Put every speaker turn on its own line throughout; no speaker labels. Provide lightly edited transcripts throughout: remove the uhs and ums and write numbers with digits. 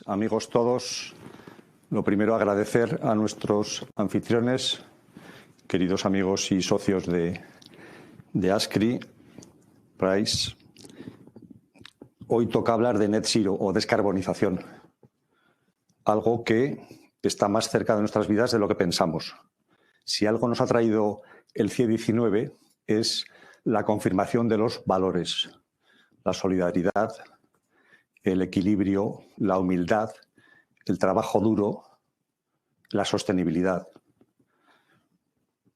Amigos todos, lo primero agradecer a nuestros anfitriones, queridos amigos y socios de Ascri, Price. Hoy toca hablar de Net Zero o descarbonización, algo que está más cerca de nuestras vidas de lo que pensamos. Si algo nos ha traído el CIE-19 es la confirmación de los valores, la solidaridad, el equilibrio, la humildad, el trabajo duro, la sostenibilidad.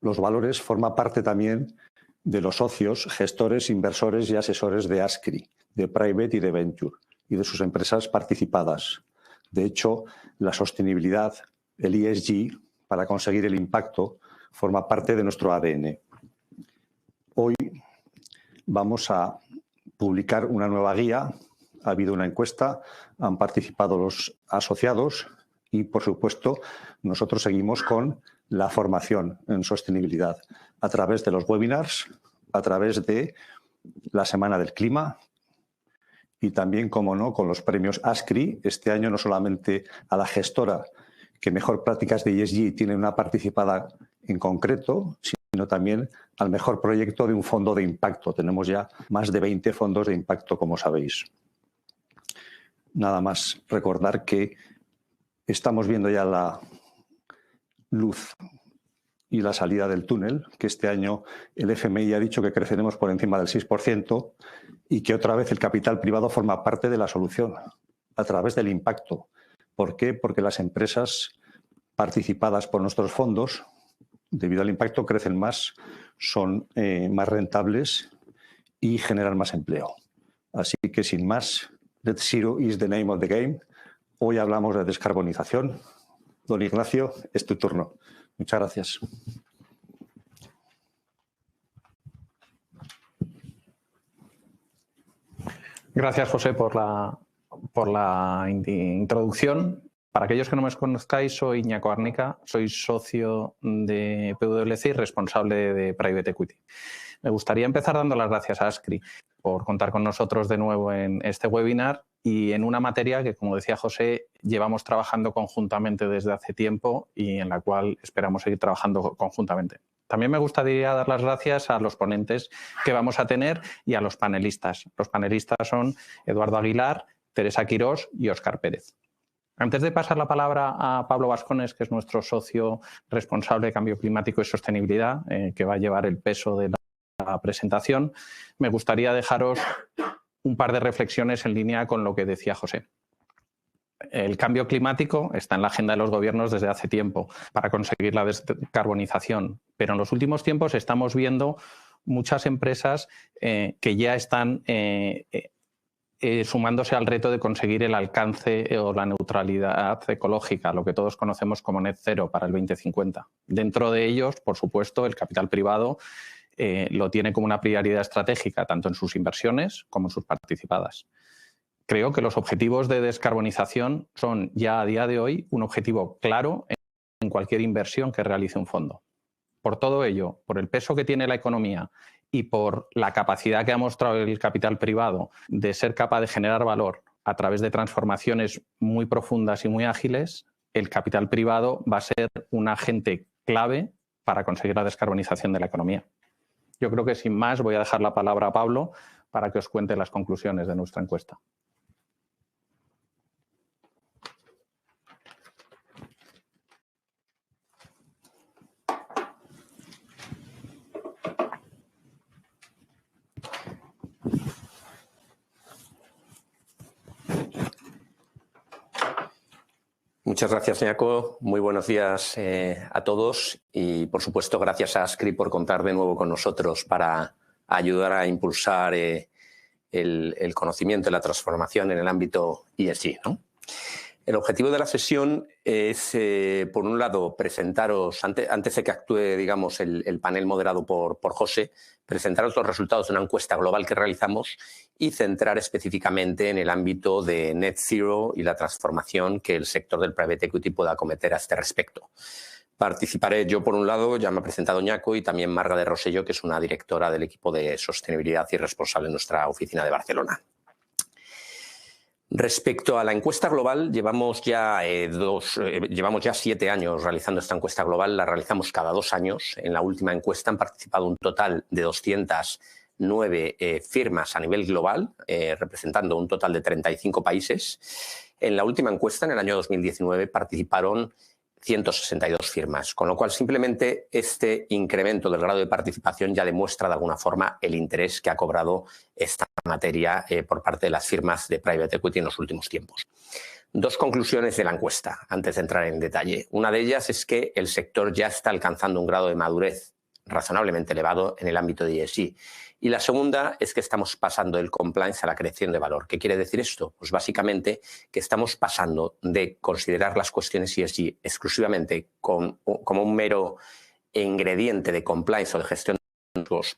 Los valores forman parte también de los socios, gestores, inversores y asesores de Ascri, de Private y de Venture, y de sus empresas participadas. De hecho, la sostenibilidad, el ESG, para conseguir el impacto, forma parte de nuestro ADN. Hoy vamos a publicar una nueva guía. Ha habido una encuesta, han participado los asociados y, por supuesto, nosotros seguimos con la formación en sostenibilidad a través de los webinars, a través de la Semana del Clima y también, como no, con los premios Ascri. Este año no solamente a la gestora que mejor prácticas de ESG tiene una participada en concreto, sino también al mejor proyecto de un fondo de impacto. Tenemos ya más de 20 fondos de impacto, como sabéis. Nada más recordar que estamos viendo ya la luz y la salida del túnel, que este año el FMI ha dicho que creceremos por encima del 6% y que otra vez el capital privado forma parte de la solución a través del impacto. ¿Por qué? Porque las empresas participadas por nuestros fondos, debido al impacto, crecen más, son más rentables y generan más empleo. Así que, sin más, Net Zero is the name of the game. Hoy hablamos de descarbonización. Don Ignacio, es tu turno. Muchas gracias.
Gracias, José, por la introducción. Para aquellos que no me conozcáis, soy Iñaco Arnica, soy socio de PwC y responsable de Private Equity. Me gustaría empezar dando las gracias a Ascri por contar con nosotros de nuevo en este webinar y en una materia que, como decía José, llevamos trabajando conjuntamente desde hace tiempo y en la cual esperamos seguir trabajando conjuntamente. También me gustaría dar las gracias a los ponentes que vamos a tener y a los panelistas. Los panelistas son Eduardo Aguilar, Teresa Quirós y Óscar Pérez. Antes de pasar la palabra a Pablo Vascones, que es nuestro socio responsable de Cambio Climático y Sostenibilidad, que va a llevar el peso de la presentación, me gustaría dejaros un par de reflexiones en línea con lo que decía José. El cambio climático está en la agenda de los gobiernos desde hace tiempo para conseguir la descarbonización, pero en los últimos tiempos estamos viendo muchas empresas que ya están sumándose al reto de conseguir el alcance o la neutralidad ecológica, lo que todos conocemos como Net Zero para el 2050. Dentro de ellos, por supuesto, el capital privado lo tiene como una prioridad estratégica, tanto en sus inversiones como en sus participadas. Creo que los objetivos de descarbonización son ya a día de hoy un objetivo claro en cualquier inversión que realice un fondo. Por todo ello, por el peso que tiene la economía y por la capacidad que ha mostrado el capital privado de ser capaz de generar valor a través de transformaciones muy profundas y muy ágiles, el capital privado va a ser un agente clave para conseguir la descarbonización de la economía. Yo creo que sin más voy a dejar la palabra a Pablo para que os cuente las conclusiones de nuestra encuesta.
Muchas gracias, Iñaco. Muy buenos días a todos y, por supuesto, gracias a Ascri por contar de nuevo con nosotros para ayudar a impulsar el conocimiento y la transformación en el ámbito ESG, ¿no? El objetivo de la sesión es, por un lado, presentaros, antes de que actúe, digamos, el panel moderado por José, presentaros los resultados de una encuesta global que realizamos y centrar específicamente en el ámbito de Net Zero y la transformación que el sector del Private Equity pueda acometer a este respecto. Participaré yo, por un lado, ya me ha presentado Iñaco, y también Marga de Rosselló, que es una directora del equipo de sostenibilidad y responsable en nuestra oficina de Barcelona. Respecto a la encuesta global, llevamos ya 7 años realizando esta encuesta global. La realizamos cada 2 años. En la última encuesta han participado un total de 209 firmas a nivel global, representando un total de 35 países. En la última encuesta, en el año 2019, participaron 162 firmas, con lo cual simplemente este incremento del grado de participación ya demuestra de alguna forma el interés que ha cobrado esta materia por parte de las firmas de private equity en los últimos tiempos. 2 conclusiones de la encuesta, antes de entrar en detalle. Una de ellas es que el sector ya está alcanzando un grado de madurez razonablemente elevado en el ámbito de ESG. Y la segunda es que estamos pasando del compliance a la creación de valor. ¿Qué quiere decir esto? Pues básicamente que estamos pasando de considerar las cuestiones ESG exclusivamente como un mero ingrediente de compliance o de gestión de riesgos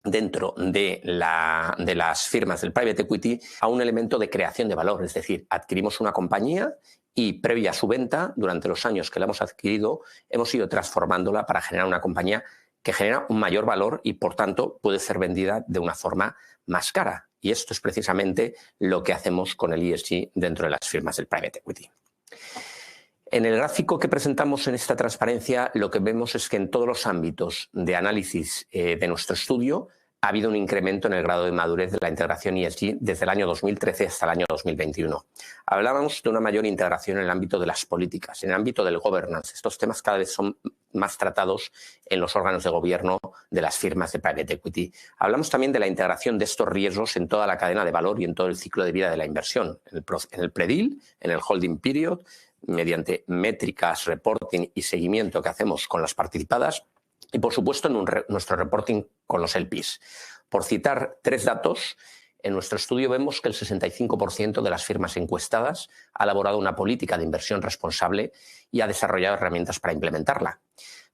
dentro de las firmas del private equity a un elemento de creación de valor. Es decir, adquirimos una compañía y previa a su venta, durante los años que la hemos adquirido, hemos ido transformándola para generar una compañía que genera un mayor valor y, por tanto, puede ser vendida de una forma más cara. Y esto es precisamente lo que hacemos con el ESG dentro de las firmas del private equity. En el gráfico que presentamos en esta transparencia, lo que vemos es que en todos los ámbitos de análisis de nuestro estudio ha habido un incremento en el grado de madurez de la integración ESG desde el año 2013 hasta el año 2021. Hablábamos de una mayor integración en el ámbito de las políticas, en el ámbito del governance. Estos temas cada vez son más tratados en los órganos de gobierno de las firmas de private equity. Hablamos también de la integración de estos riesgos en toda la cadena de valor y en todo el ciclo de vida de la inversión, en el pre-deal, en el holding period, mediante métricas, reporting y seguimiento que hacemos con las participadas y, por supuesto, en nuestro reporting con los LPs. Por citar 3 datos, en nuestro estudio vemos que el 65% de las firmas encuestadas ha elaborado una política de inversión responsable y ha desarrollado herramientas para implementarla.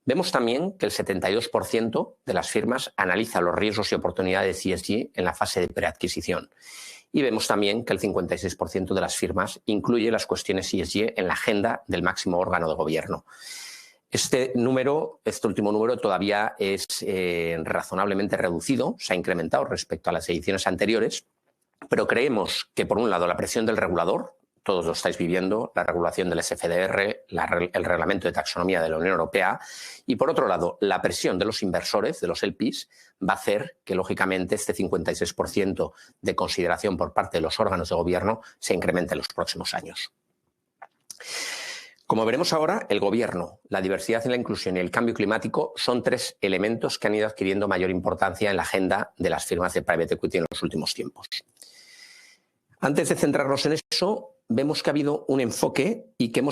Vemos también que el 72% de las firmas analiza los riesgos y oportunidades ESG en la fase de preadquisición. Y vemos también que el 56% de las firmas incluye las cuestiones ESG en la agenda del máximo órgano de gobierno. Este último número todavía es razonablemente reducido, se ha incrementado respecto a las ediciones anteriores, pero creemos que, por un lado, la presión del regulador, todos lo estáis viviendo, la regulación del SFDR, el reglamento de taxonomía de la Unión Europea, y, por otro lado, la presión de los inversores, de los LPs, va a hacer que, lógicamente, este 56% de consideración por parte de los órganos de gobierno se incremente en los próximos años. Como veremos ahora, el gobierno, la diversidad y la inclusión y el cambio climático son 3 elementos que han ido adquiriendo mayor importancia en la agenda de las firmas de private equity en los últimos tiempos. Antes de centrarnos en eso, vemos que ha habido un enfoque y que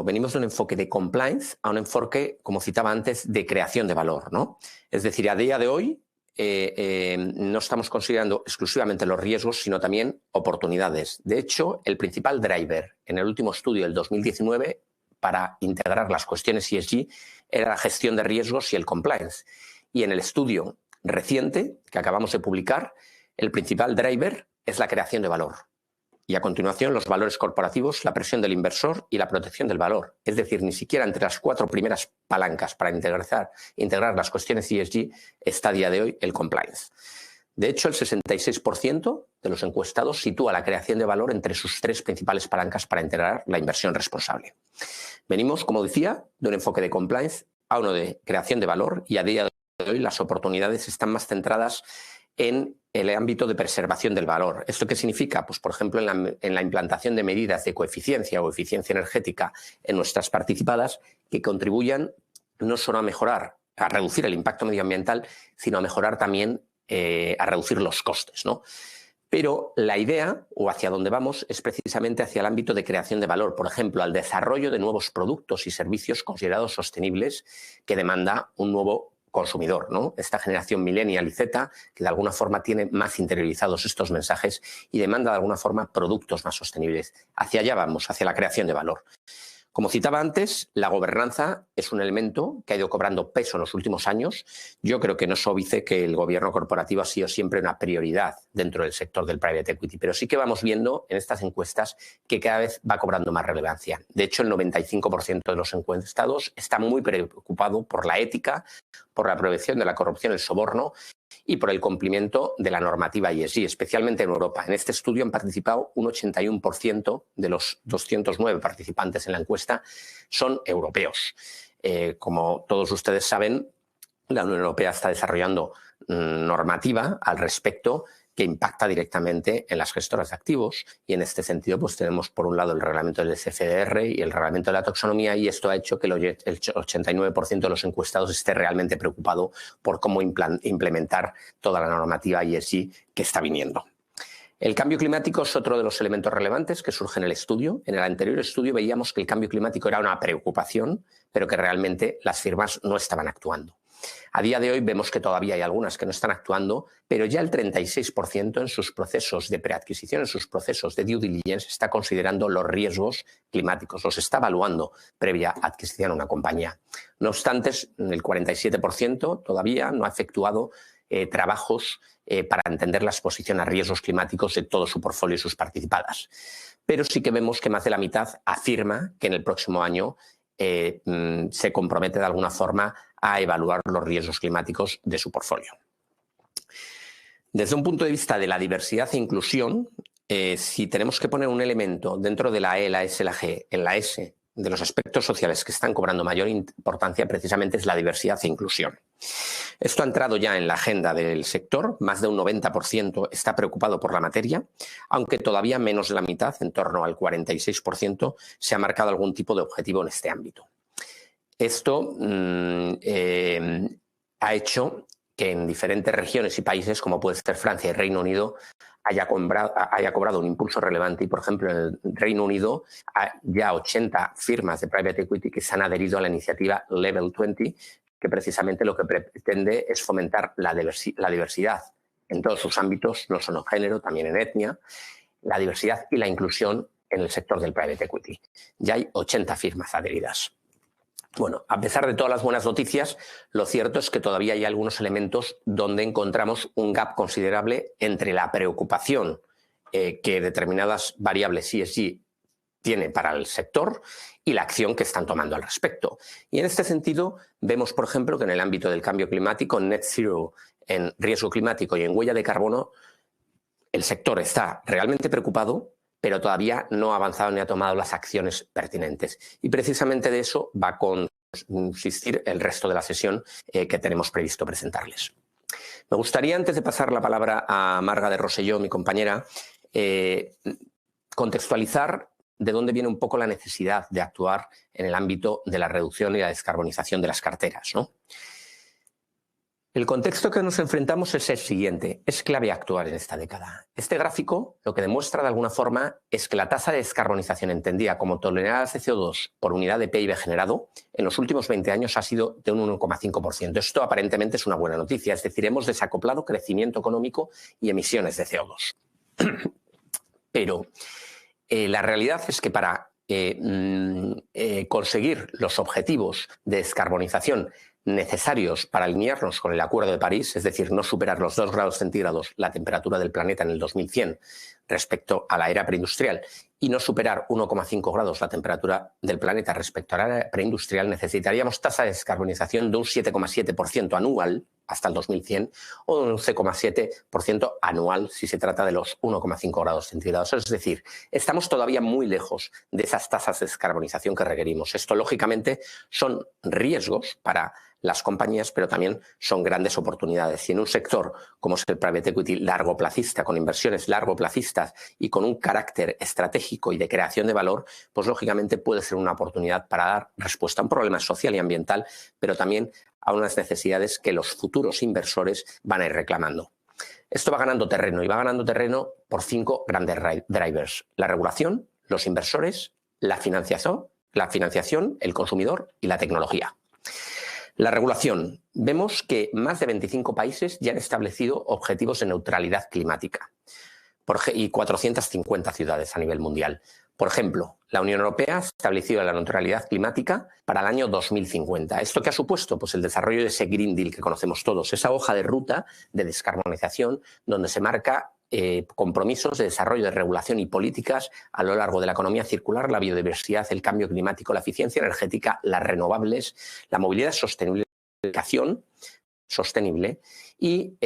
venimos de un enfoque de compliance a un enfoque, como citaba antes, de creación de valor, ¿no? Es decir, a día de hoy no estamos considerando exclusivamente los riesgos, sino también oportunidades. De hecho, el principal driver en el último estudio del 2019 para integrar las cuestiones ESG era la gestión de riesgos y el compliance. Y en el estudio reciente que acabamos de publicar, el principal driver es la creación de valor. Y a continuación, los valores corporativos, la presión del inversor y la protección del valor. Es decir, ni siquiera entre las 4 primeras palancas para integrar las cuestiones ESG está a día de hoy el compliance. De hecho, el 66% de los encuestados sitúa la creación de valor entre sus 3 principales palancas para integrar la inversión responsable. Venimos, como decía, de un enfoque de compliance a uno de creación de valor y a día de hoy las oportunidades están más centradas en el ámbito de preservación del valor. ¿Esto qué significa? Pues, por ejemplo, en la implantación de medidas de coeficiencia o eficiencia energética en nuestras participadas que contribuyan no solo a reducir el impacto medioambiental, sino a mejorar también, a reducir los costes, ¿no? Pero la idea, o hacia donde vamos, es precisamente hacia el ámbito de creación de valor. Por ejemplo, al desarrollo de nuevos productos y servicios considerados sostenibles que demanda un nuevo consumidor, ¿no? Esta generación millennial y Z, que de alguna forma tiene más interiorizados estos mensajes y demanda de alguna forma productos más sostenibles. Hacia allá vamos, hacia la creación de valor. Como citaba antes, la gobernanza es un elemento que ha ido cobrando peso en los últimos años. Yo creo que no es óbice que el gobierno corporativo ha sido siempre una prioridad dentro del sector del private equity, pero sí que vamos viendo en estas encuestas que cada vez va cobrando más relevancia. De hecho, el 95% de los encuestados está muy preocupado por la ética, por la prevención de la corrupción, el soborno y por el cumplimiento de la normativa ESG, especialmente en Europa. En este estudio han participado un 81% de los 209 participantes en la encuesta son europeos. Como todos ustedes saben, la Unión Europea está desarrollando normativa al respecto que impacta directamente en las gestoras de activos, y en este sentido pues tenemos por un lado el reglamento del CFDR y el reglamento de la taxonomía, y esto ha hecho que el 89% de los encuestados esté realmente preocupado por cómo implementar toda la normativa ESG que está viniendo. El cambio climático es otro de los elementos relevantes que surge en el estudio. En el anterior estudio veíamos que el cambio climático era una preocupación, pero que realmente las firmas no estaban actuando. A día de hoy vemos que todavía hay algunas que no están actuando, pero ya el 36% en sus procesos de preadquisición, en sus procesos de due diligence, está considerando los riesgos climáticos, los está evaluando previa adquisición a una compañía. No obstante, el 47% todavía no ha efectuado trabajos para entender la exposición a riesgos climáticos de todo su portfolio y sus participadas. Pero sí que vemos que más de la mitad afirma que en el próximo año se compromete de alguna forma a evaluar los riesgos climáticos de su portfolio. Desde un punto de vista de la diversidad e inclusión, si tenemos que poner un elemento dentro de la E, la S, la G, en la S, de los aspectos sociales que están cobrando mayor importancia, precisamente es la diversidad e inclusión. Esto ha entrado ya en la agenda del sector, más de un 90% está preocupado por la materia, aunque todavía menos de la mitad, en torno al 46%, se ha marcado algún tipo de objetivo en este ámbito. Esto ha hecho que en diferentes regiones y países, como puede ser Francia y Reino Unido, haya cobrado un impulso relevante, y por ejemplo en el Reino Unido hay ya 80 firmas de private equity que se han adherido a la iniciativa Level 20, que precisamente lo que pretende es fomentar la diversidad en todos sus ámbitos, no solo en género, también en etnia, la diversidad y la inclusión en el sector del private equity. Ya hay 80 firmas adheridas. Bueno, a pesar de todas las buenas noticias, lo cierto es que todavía hay algunos elementos donde encontramos un gap considerable entre la preocupación que determinadas variables ESG tiene para el sector y la acción que están tomando al respecto. Y en este sentido, vemos, por ejemplo, que en el ámbito del cambio climático, en net zero, en riesgo climático y en huella de carbono, el sector está realmente preocupado, pero todavía no ha avanzado ni ha tomado las acciones pertinentes. Y precisamente de eso va a consistir el resto de la sesión que tenemos previsto presentarles. Me gustaría, antes de pasar la palabra a Marga de Rosselló, mi compañera, contextualizar de dónde viene un poco la necesidad de actuar en el ámbito de la reducción y la descarbonización de las carteras, ¿no? El contexto que nos enfrentamos es el siguiente. Es clave actuar en esta década. Este gráfico lo que demuestra de alguna forma es que la tasa de descarbonización entendida como toneladas de CO2 por unidad de PIB generado en los últimos 20 años ha sido de un 1,5%. Esto aparentemente es una buena noticia, es decir, hemos desacoplado crecimiento económico y emisiones de CO2. Pero la realidad es que para conseguir los objetivos de descarbonización necesarios para alinearnos con el Acuerdo de París, es decir, no superar los 2 grados centígrados la temperatura del planeta en el 2100 respecto a la era preindustrial y no superar 1,5 grados la temperatura del planeta respecto a la era preindustrial, necesitaríamos tasa de descarbonización de un 7,7% anual hasta el 2100 o de un 11,7% anual si se trata de los 1,5 grados centígrados. Es decir, estamos todavía muy lejos de esas tasas de descarbonización que requerimos. Esto, lógicamente, son riesgos para las compañías, pero también son grandes oportunidades. Y en un sector como es el private equity largoplacista, con inversiones largoplacistas y con un carácter estratégico y de creación de valor, pues lógicamente puede ser una oportunidad para dar respuesta a un problema social y ambiental, pero también a unas necesidades que los futuros inversores van a ir reclamando. Esto va ganando terreno y va ganando terreno por 5 grandes drivers: la regulación, los inversores, la financiación, el consumidor y la tecnología. La regulación. Vemos que más de 25 países ya han establecido objetivos de neutralidad climática y 450 ciudades a nivel mundial. Por ejemplo, la Unión Europea ha establecido la neutralidad climática para el año 2050. ¿Esto qué ha supuesto? Pues el desarrollo de ese Green Deal que conocemos todos, esa hoja de ruta de descarbonización donde se marca compromisos de desarrollo de regulación y políticas a lo largo de la economía circular, la biodiversidad, el cambio climático, la eficiencia energética, las renovables, la movilidad sostenible, la educación, sostenible y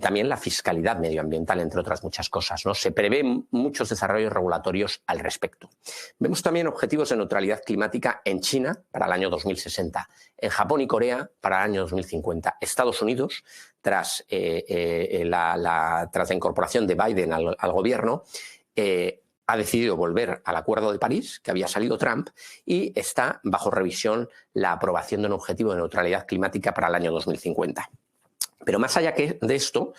también la fiscalidad medioambiental, entre otras muchas cosas, ¿no? Se prevén muchos desarrollos regulatorios al respecto. Vemos también objetivos de neutralidad climática en China para el año 2060, en Japón y Corea para el año 2050. Estados Unidos, tras la incorporación de Biden al gobierno, ha decidido volver al Acuerdo de París, que había salido Trump, y está bajo revisión la aprobación de un objetivo de neutralidad climática para el año 2050. Pero más allá de esto,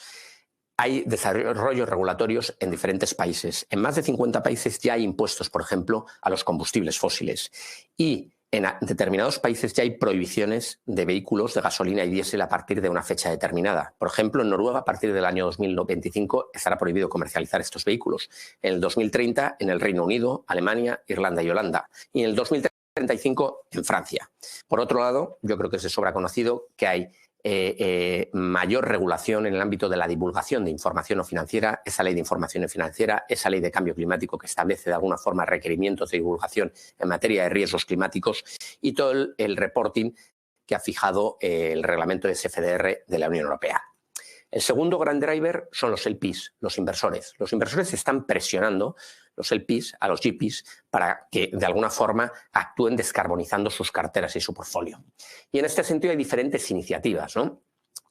hay desarrollos regulatorios en diferentes países. En más de 50 países ya hay impuestos, por ejemplo, a los combustibles fósiles. Y en determinados países ya hay prohibiciones de vehículos de gasolina y diésel a partir de una fecha determinada. Por ejemplo, en Noruega, a partir del año 2025, estará prohibido comercializar estos vehículos. En el 2030, en el Reino Unido, Alemania, Irlanda y Holanda. Y en el 2035, en Francia. Por otro lado, yo creo que es de sobra conocido que hay mayor regulación en el ámbito de la divulgación de información no financiera, esa ley de información financiera, esa ley de cambio climático que establece de alguna forma requerimientos de divulgación en materia de riesgos climáticos y todo el reporting que ha fijado el reglamento de SFDR de la Unión Europea. El segundo gran driver son los LPs, los inversores. Los inversores están presionando los LPs a los GPs para que de alguna forma actúen descarbonizando sus carteras y su portfolio. Y en este sentido hay diferentes iniciativas, ¿no?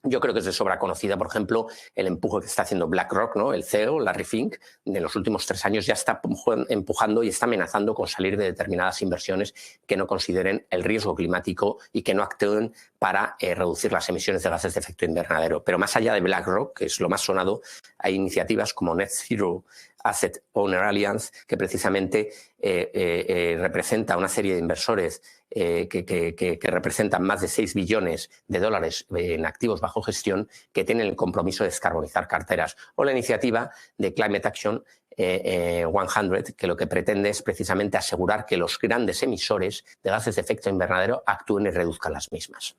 Yo creo que es de sobra conocida, por ejemplo, el empuje que está haciendo BlackRock, ¿no? El CEO, Larry Fink, en los últimos 3 años ya está empujando y está amenazando con salir de determinadas inversiones que no consideren el riesgo climático y que no actúen para reducir las emisiones de gases de efecto invernadero. Pero más allá de BlackRock, que es lo más sonado, hay iniciativas como Net Zero Asset Owner Alliance, que precisamente representa una serie de inversores que representan más de 6 billones de dólares en activos bajo gestión que tienen el compromiso de descarbonizar carteras. O la iniciativa de Climate Action 100, que lo que pretende es precisamente asegurar que los grandes emisores de gases de efecto invernadero actúen y reduzcan las mismas.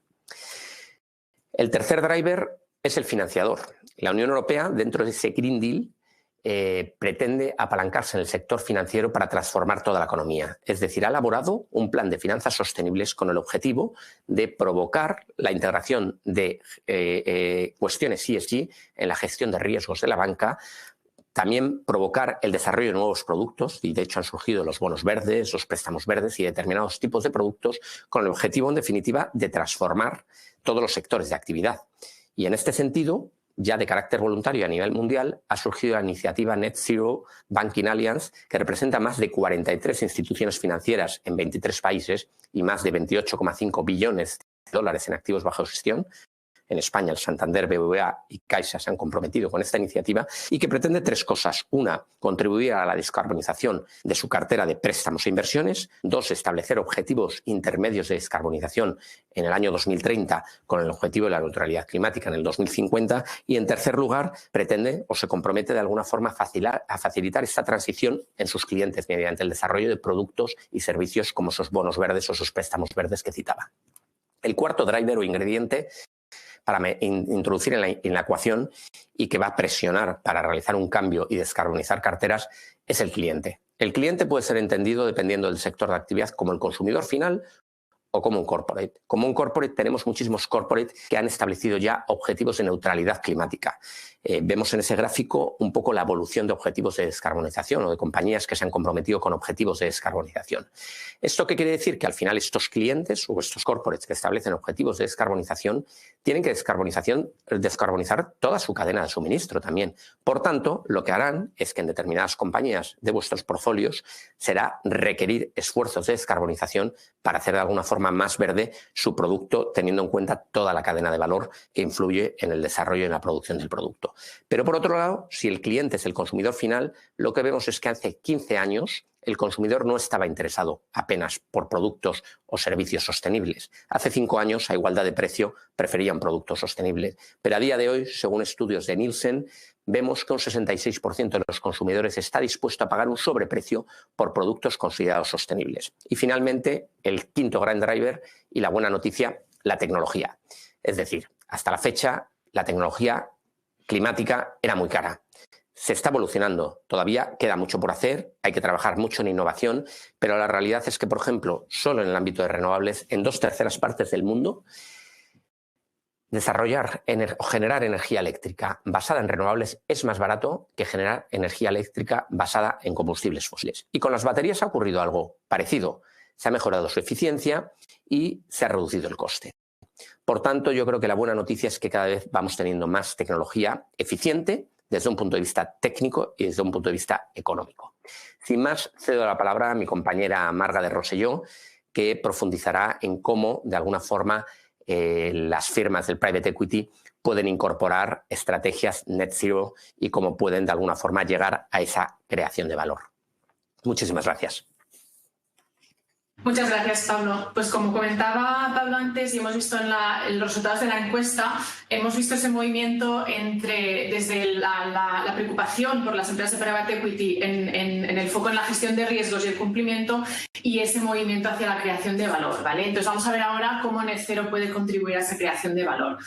El tercer driver es el financiador. La Unión Europea, dentro de ese Green Deal, pretende apalancarse en el sector financiero para transformar toda la economía. Es decir, ha elaborado un plan de finanzas sostenibles con el objetivo de provocar la integración de cuestiones ESG en la gestión de riesgos de la banca, también provocar el desarrollo de nuevos productos, y de hecho han surgido los bonos verdes, los préstamos verdes y determinados tipos de productos con el objetivo, en definitiva, de transformar todos los sectores de actividad. Y en este sentido, ya de carácter voluntario a nivel mundial, ha surgido la iniciativa Net Zero Banking Alliance, que representa más de 43 instituciones financieras en 23 países y más de 28,5 billones de dólares en activos bajo gestión. En España, el Santander, BBVA y Caixa se han comprometido con esta iniciativa y que pretende 3 cosas. 1, contribuir a la descarbonización de su cartera de préstamos e inversiones. 2, establecer objetivos intermedios de descarbonización en el año 2030 con el objetivo de la neutralidad climática en el 2050. Y en tercer lugar, pretende o se compromete de alguna forma a facilitar esta transición en sus clientes mediante el desarrollo de productos y servicios como esos bonos verdes o esos préstamos verdes que citaba. El cuarto driver o ingrediente para introducir en la ecuación y que va a presionar para realizar un cambio y descarbonizar carteras es el cliente. El cliente puede ser entendido, dependiendo del sector de actividad, como el consumidor final o como un corporate. Como un corporate tenemos muchísimos corporate que han establecido ya objetivos de neutralidad climática. Vemos en ese gráfico un poco la evolución de objetivos de descarbonización o de compañías que se han comprometido con objetivos de descarbonización. ¿Esto qué quiere decir? Que al final estos clientes o estos corporates que establecen objetivos de descarbonización tienen que descarbonizar toda su cadena de suministro también. Por tanto, lo que harán es que en determinadas compañías de vuestros portfolios será requerir esfuerzos de descarbonización para hacer de alguna forma más verde su producto, teniendo en cuenta toda la cadena de valor que influye en el desarrollo y en la producción del producto. Pero por otro lado, si el cliente es el consumidor final, lo que vemos es que hace 15 años el consumidor no estaba interesado apenas por productos o servicios sostenibles. Hace 5 años, a igualdad de precio, preferían productos sostenibles. Pero a día de hoy, según estudios de Nielsen, vemos que un 66% de los consumidores está dispuesto a pagar un sobreprecio por productos considerados sostenibles. Y finalmente, el quinto gran driver y la buena noticia, la tecnología. Es decir, hasta la fecha, la tecnología climática era muy cara. Se está evolucionando, todavía queda mucho por hacer, hay que trabajar mucho en innovación, pero la realidad es que, por ejemplo, solo en el ámbito de renovables, en 2/3 partes del mundo, Desarrollar o generar energía eléctrica basada en renovables es más barato que generar energía eléctrica basada en combustibles fósiles. Y con las baterías ha ocurrido algo parecido. Se ha mejorado su eficiencia y se ha reducido el coste. Por tanto, yo creo que la buena noticia es que cada vez vamos teniendo más tecnología eficiente desde un punto de vista técnico y desde un punto de vista económico. Sin más, cedo la palabra a mi compañera Marga de Rosselló, que profundizará en cómo, de alguna forma, las firmas del private equity pueden incorporar estrategias net zero y cómo pueden de alguna forma llegar a esa creación de valor. Muchísimas gracias.
Muchas gracias, Pablo. Pues como comentaba Pablo antes y hemos visto en los resultados de la encuesta, hemos visto ese movimiento desde la preocupación por las empresas de private equity en el foco en la gestión de riesgos y el cumplimiento y ese movimiento hacia la creación de valor, ¿vale? Entonces vamos a ver ahora cómo Net Zero puede contribuir a esa creación de valor.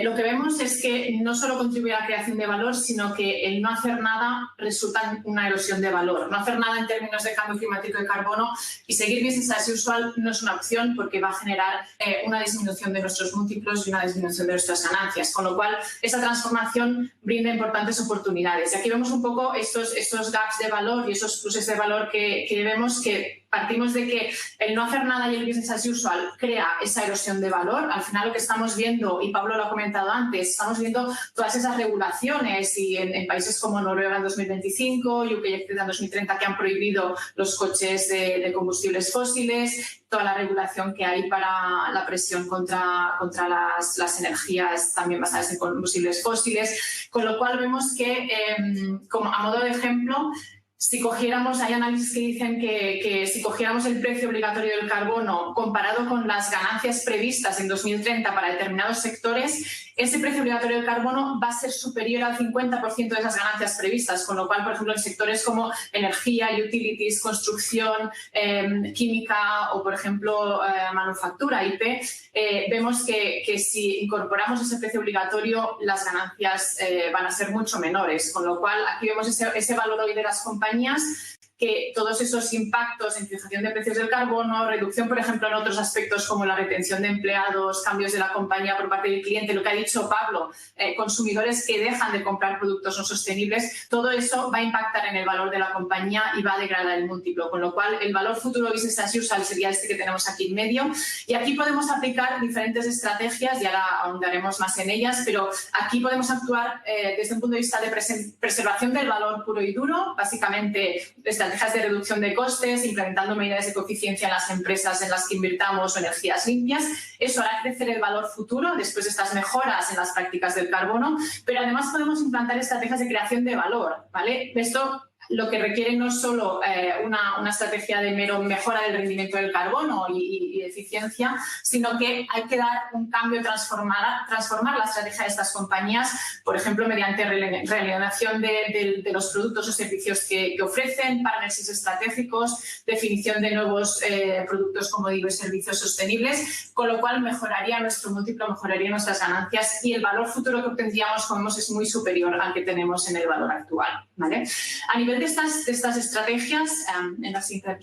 Lo que vemos es que no solo contribuye a la creación de valor, sino que el no hacer nada resulta en una erosión de valor. No hacer nada en términos de cambio climático y carbono y seguir business as usual no es una opción porque va a generar una disminución de nuestros múltiplos y una disminución de nuestras ganancias, con lo cual esa transformación brinda importantes oportunidades. Y aquí vemos un poco estos gaps de valor y esos pluses de valor que vemos que partimos de que el no hacer nada y el business as usual crea esa erosión de valor. Al final lo que estamos viendo, y Pablo lo ha comentado antes, estamos viendo todas esas regulaciones y en países como Noruega en 2025, UK en 2030 que han prohibido los coches de combustibles fósiles, toda la regulación que hay para la presión contra las energías también basadas en combustibles fósiles, con lo cual vemos que, como a modo de ejemplo, si cogiéramos, hay análisis que dicen que si cogiéramos el precio obligatorio del carbono comparado con las ganancias previstas en 2030 para determinados sectores, ese precio obligatorio del carbono va a ser superior al 50% de esas ganancias previstas, con lo cual, por ejemplo, en sectores como energía, utilities, construcción, química o, por ejemplo, manufactura, IP, vemos que si incorporamos ese precio obligatorio, las ganancias van a ser mucho menores, con lo cual aquí vemos ese valor hoy de las compañías, que todos esos impactos en fijación de precios del carbono, reducción, por ejemplo, en otros aspectos como la retención de empleados, cambios de la compañía por parte del cliente, lo que ha dicho Pablo, consumidores que dejan de comprar productos no sostenibles, todo eso va a impactar en el valor de la compañía y va a degradar el múltiplo, con lo cual el valor futuro business as usual sería este que tenemos aquí en medio. Y aquí podemos aplicar diferentes estrategias y ahora ahondaremos más en ellas, pero aquí podemos actuar desde un punto de vista de preservación del valor puro y duro, básicamente estrategias de reducción de costes, implementando medidas de coeficiencia en las empresas en las que invirtamos o energías limpias. Eso hará crecer el valor futuro después de estas mejoras en las prácticas del carbono, pero además podemos implantar estrategias de creación de valor, ¿vale? Esto lo que requiere no es solo una estrategia de mero mejora del rendimiento del carbono y eficiencia, sino que hay que dar un cambio, transformar la estrategia de estas compañías, por ejemplo, mediante realineación de los productos o servicios que ofrecen, partnerships estratégicos, definición de nuevos productos, como digo, y servicios sostenibles, con lo cual mejoraría nuestro múltiplo, mejoraría nuestras ganancias y el valor futuro que obtendríamos, como vemos, es muy superior al que tenemos en el valor actual, ¿vale? A nivel de estas estrategias, en la siguiente,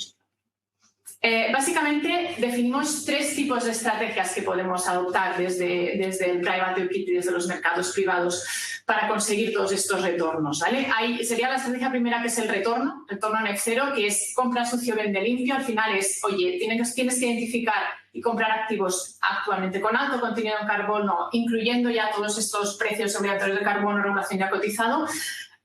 básicamente definimos tres tipos de estrategias que podemos adoptar desde el private equity, desde los mercados privados, para conseguir todos estos retornos, ¿vale? Sería la estrategia primera, que es el retorno net zero, que es compra sucio, vende limpio. Al final es, oye, tienes que identificar y comprar activos actualmente con alto contenido en carbono, incluyendo ya todos estos precios obligatorios de carbono, regulación ya cotizado.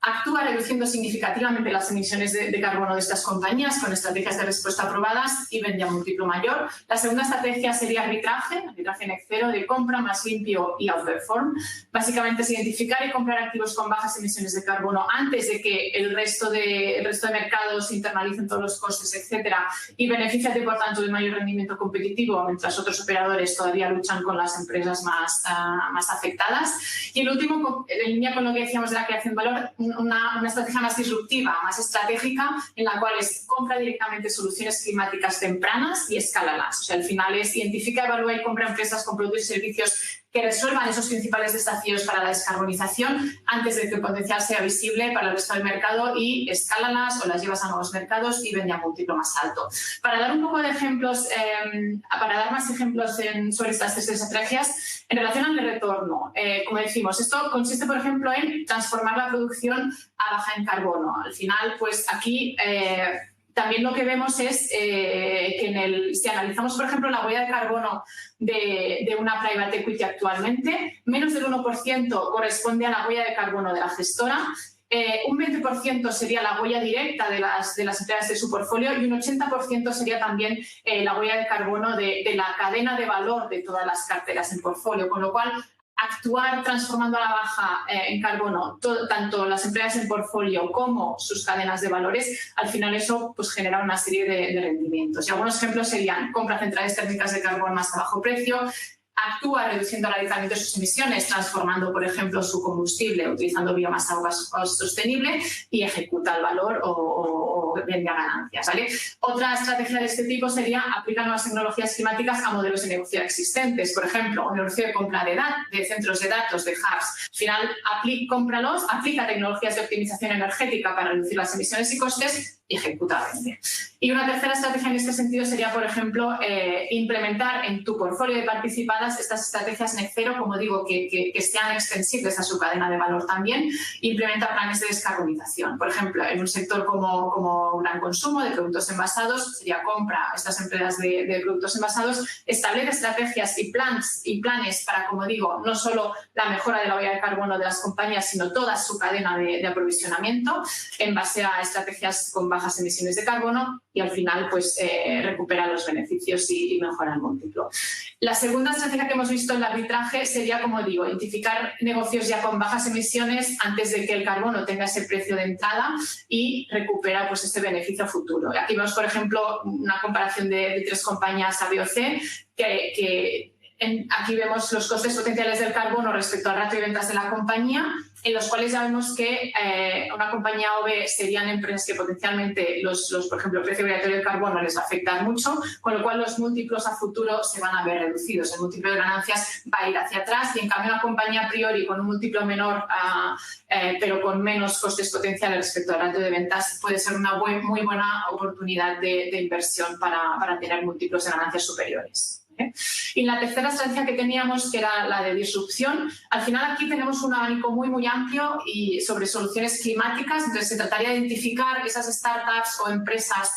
Actúa reduciendo significativamente las emisiones de carbono de estas compañías con estrategias de respuesta aprobadas y vende a múltiplo mayor. La segunda estrategia sería arbitraje net zero, de compra más limpio y outperform. Básicamente es identificar y comprar activos con bajas emisiones de carbono antes de que el resto de mercados internalicen todos los costes, etcétera, y beneficiate, por tanto, de mayor rendimiento competitivo, mientras otros operadores todavía luchan con las empresas más afectadas. Y el último, en línea con lo que decíamos de la creación de valor, una estrategia más disruptiva, más estratégica, en la cual compra directamente soluciones climáticas tempranas y escálalas. O sea, al final es identifica, evalúa y compra empresas con productos y servicios que resuelvan esos principales desafíos para la descarbonización antes de que el potencial sea visible para el resto del mercado y escálalas o las llevas a nuevos mercados y vende a múltiplo más alto. Para dar un poco de ejemplos, para dar más ejemplos sobre estas tres estrategias, en relación al retorno, como decimos, esto consiste, por ejemplo, en transformar la producción a baja en carbono. Al final, pues aquí también lo que vemos es que si analizamos, por ejemplo, la huella de carbono de una private equity actualmente, menos del 1% corresponde a la huella de carbono de la gestora, un 20% sería la huella directa de las empresas de su portfolio y un 80% sería también la huella de carbono de la cadena de valor de todas las carteras en portfolio, con lo cual actuar transformando a la baja en carbono tanto las empresas en portfolio como sus cadenas de valores, al final eso pues genera una serie de rendimientos. Y algunos ejemplos serían compra centrales térmicas de carbón más a bajo precio, actúa reduciendo radicalmente sus emisiones, transformando, por ejemplo, su combustible, utilizando biomasa o gas sostenible y ejecuta el valor o vende a ganancias, ¿vale? Otra estrategia de este tipo sería aplicar nuevas tecnologías climáticas a modelos de negocio existentes. Por ejemplo, un negocio de compra de centros de datos, de hubs. Al final, aplica tecnologías de optimización energética para reducir las emisiones y costes y ejecuta vende. Y una tercera estrategia en este sentido sería, por ejemplo, implementar en tu portfolio de participadas estas estrategias net zero, como digo, que sean extensibles a su cadena de valor también, implementa planes de descarbonización. Por ejemplo, en un sector como gran consumo de productos envasados, sería compra estas empresas de productos envasados, establece estrategias y planes para, como digo, no solo la mejora de la huella de carbono de las compañías, sino toda su cadena de aprovisionamiento en base a estrategias con bajas emisiones de carbono y al final pues recupera los beneficios y mejora el múltiplo. La segunda estrategia que hemos visto en el arbitraje sería, como digo, identificar negocios ya con bajas emisiones antes de que el carbono tenga ese precio de entrada y recupera pues este beneficio futuro. Aquí vemos, por ejemplo, una comparación de tres compañías A, B o C que aquí vemos los costes potenciales del carbono respecto al ratio de ventas de la compañía, en los cuales ya vemos que una compañía OB serían empresas que potencialmente, por ejemplo, el precio obligatorio del carbono les va a afectar mucho, con lo cual los múltiplos a futuro se van a ver reducidos. El múltiplo de ganancias va a ir hacia atrás y, en cambio, una compañía a priori con un múltiplo menor, pero con menos costes potenciales respecto al ratio de ventas, puede ser una muy buena oportunidad de inversión para tener múltiplos de ganancias superiores. Y la tercera estrategia que teníamos, que era la de disrupción, al final aquí tenemos un abanico muy amplio y sobre soluciones climáticas. Entonces se trataría de identificar esas startups o empresas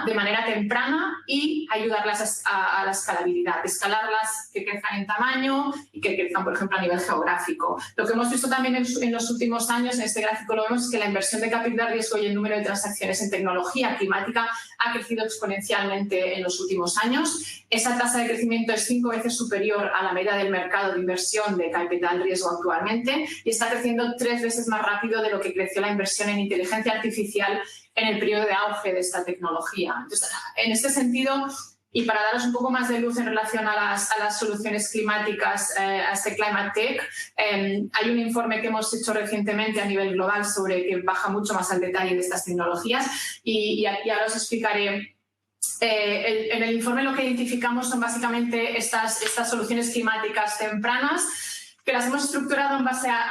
de manera temprana y ayudarlas a la escalabilidad, escalarlas, que crezcan en tamaño y que crezcan, por ejemplo, a nivel geográfico. Lo que hemos visto también en los últimos años, en este gráfico lo vemos, es que la inversión de capital de riesgo y el número de transacciones en tecnología climática ha crecido exponencialmente en los últimos años. Esa tasa de crecimiento es 5 veces superior a la media del mercado de inversión de capital riesgo actualmente y está creciendo 3 veces más rápido de lo que creció la inversión en inteligencia artificial en el periodo de auge de esta tecnología. Entonces, en este sentido, y para daros un poco más de luz en relación a las soluciones climáticas, a este Climate Tech, hay un informe que hemos hecho recientemente a nivel global sobre que baja mucho más al detalle de estas tecnologías y ahora os explicaré. En el informe lo que identificamos son básicamente estas soluciones climáticas tempranas, que las hemos estructurado en base a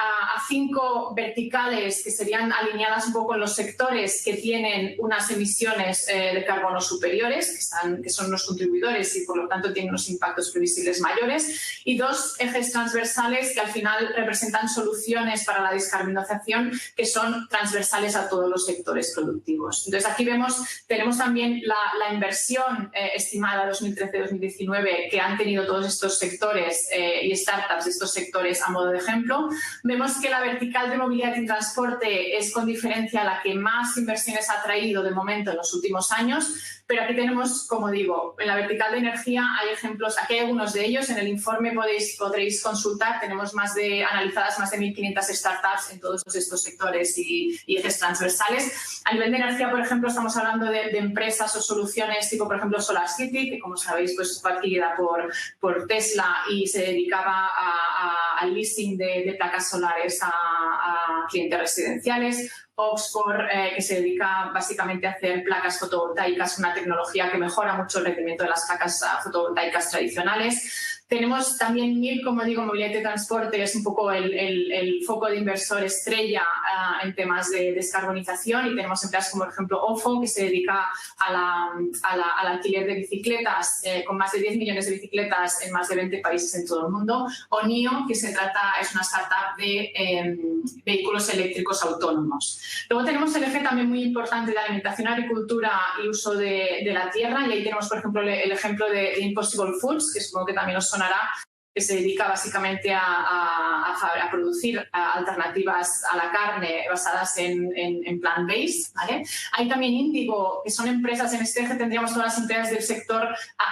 5 verticales que serían alineadas un poco en los sectores que tienen unas emisiones de carbono superiores, que son los contribuidores y por lo tanto tienen unos impactos previsibles mayores, y 2 ejes transversales que al final representan soluciones para la descarbonización que son transversales a todos los sectores productivos. Entonces aquí tenemos también la inversión estimada 2013-2019 que han tenido todos estos sectores y startups de estos sectores a modo de ejemplo. Vemos que la vertical de movilidad y transporte es con diferencia la que más inversiones ha traído de momento en los últimos años, pero aquí tenemos, como digo, en la vertical de energía hay ejemplos, aquí hay algunos de ellos, en el informe podréis consultar, tenemos analizadas más de 1.500 startups en todos estos sectores y ejes transversales. A nivel de energía, por ejemplo, estamos hablando de empresas o soluciones tipo, por ejemplo, SolarCity, que como sabéis pues, fue adquirida por Tesla y se dedicaba al leasing de placas solares a clientes residenciales. Oxford, que se dedica básicamente a hacer placas fotovoltaicas, una tecnología que mejora mucho el rendimiento de las placas fotovoltaicas tradicionales. Tenemos también MIR, como digo, movilidad y transporte, es un poco el foco de inversor estrella en temas de descarbonización, y tenemos empresas como, por ejemplo, OFO, que se dedica al alquiler de bicicletas, con más de 10 millones de bicicletas en más de 20 países en todo el mundo, o NIO, que es una startup de vehículos eléctricos autónomos. Luego tenemos el eje también muy importante de alimentación, agricultura y uso de la tierra, y ahí tenemos, por ejemplo, el ejemplo de Impossible Foods, que supongo que también os sonará, que se dedica básicamente a producir alternativas a la carne basadas en plant-based, ¿vale? Hay también Indigo, que son empresas, en este eje tendríamos todas las empresas del sector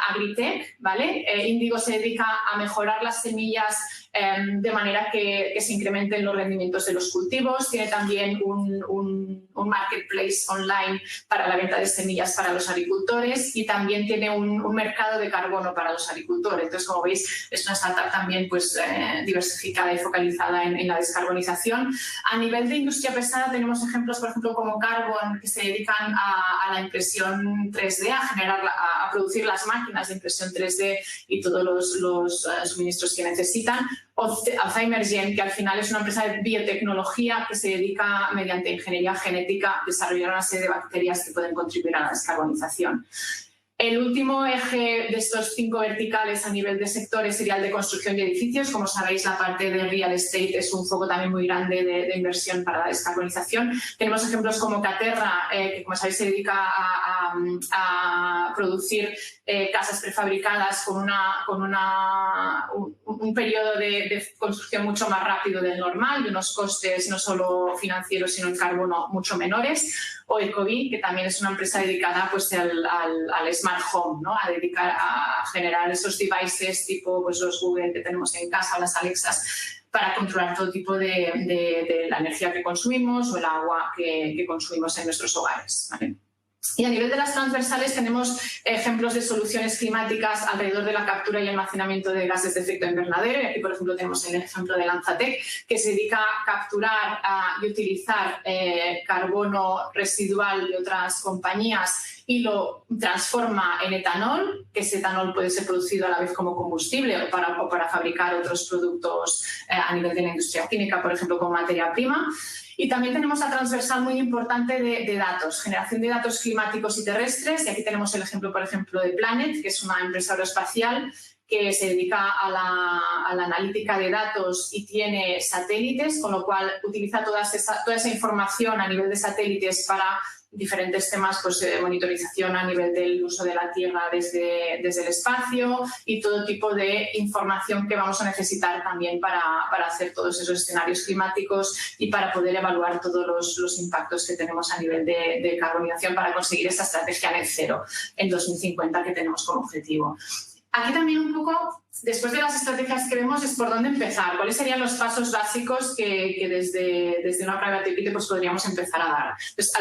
agritech, ¿vale? Indigo se dedica a mejorar las semillas de manera que se incrementen los rendimientos de los cultivos. Tiene también un marketplace online para la venta de semillas para los agricultores, y también tiene un mercado de carbono para los agricultores. Entonces, como veis, es una startup también pues, diversificada y focalizada en la descarbonización. A nivel de industria pesada tenemos ejemplos, por ejemplo, como Carbon, que se dedican a la impresión 3D, a producir las máquinas de impresión 3D y todos los suministros que necesitan. O Zymergen, que al final es una empresa de biotecnología que se dedica, mediante ingeniería genética, a desarrollar una serie de bacterias que pueden contribuir a la descarbonización. El último eje de estos 5 verticales a nivel de sectores sería el de construcción de edificios. Como sabéis, la parte de real estate es un foco también muy grande de inversión para la descarbonización. Tenemos ejemplos como Caterra, que como sabéis se dedica a producir casas prefabricadas con un periodo de construcción mucho más rápido del normal, de unos costes no solo financieros sino en carbono mucho menores. O Ecobee, que también es una empresa dedicada pues, al smart home, ¿no? A generar esos devices tipo pues, los Google que tenemos en casa, las Alexas, para controlar todo tipo de la energía que consumimos o el agua que consumimos en nuestros hogares, ¿vale? Y a nivel de las transversales tenemos ejemplos de soluciones climáticas alrededor de la captura y almacenamiento de gases de efecto invernadero. Y aquí, por ejemplo, tenemos el ejemplo de Lanzatec, que se dedica a capturar y utilizar carbono residual de otras compañías y lo transforma en etanol, que ese etanol puede ser producido a la vez como combustible o para fabricar otros productos a nivel de la industria química, por ejemplo, como materia prima. Y también tenemos la transversal muy importante de datos, generación de datos climáticos y terrestres. Y aquí tenemos el ejemplo, por ejemplo, de Planet, que es una empresa aeroespacial que se dedica a la analítica de datos y tiene satélites, con lo cual utiliza toda esa información a nivel de satélites para diferentes temas, pues monitorización a nivel del uso de la Tierra desde el espacio y todo tipo de información que vamos a necesitar también para hacer todos esos escenarios climáticos y para poder evaluar todos los impactos que tenemos a nivel de carbonización para conseguir esta estrategia net cero en 2050 que tenemos como objetivo. Aquí también un poco, después de las estrategias que vemos, es por dónde empezar. ¿Cuáles serían los pasos básicos que desde una private equity pues podríamos empezar a dar? Pues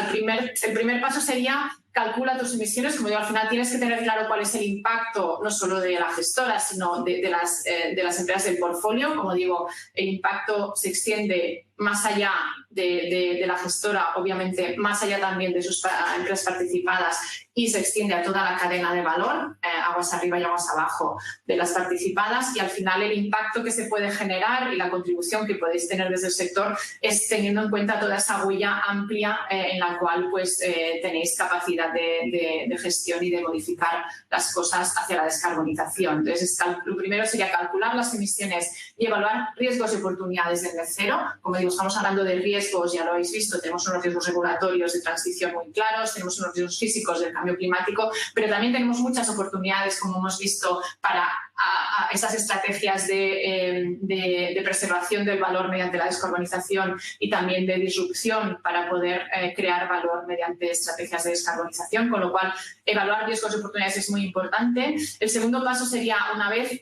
el primer paso sería calcula tus emisiones. Como digo, al final tienes que tener claro cuál es el impacto no solo de la gestora, sino de las empresas del portfolio. Como digo, el impacto se extiende más allá de la gestora, obviamente más allá también de sus empresas participadas, y se extiende a toda la cadena de valor, aguas arriba y aguas abajo de las participadas, y al final el impacto que se puede generar y la contribución que podéis tener desde el sector es teniendo en cuenta toda esa huella amplia en la cual pues, tenéis capacidad de gestión y de modificar las cosas hacia la descarbonización. Entonces, lo primero sería calcular las emisiones y evaluar riesgos y oportunidades del net cero. Como digo, estamos hablando de riesgos, ya lo habéis visto, tenemos unos riesgos regulatorios de transición muy claros, tenemos unos riesgos físicos del cambio climático, pero también tenemos muchas oportunidades, como hemos visto, para esas estrategias de preservación del valor mediante la descarbonización y también de disrupción para poder crear valor mediante estrategias de descarbonización, con lo cual evaluar riesgos y oportunidades es muy importante. El segundo paso sería, una vez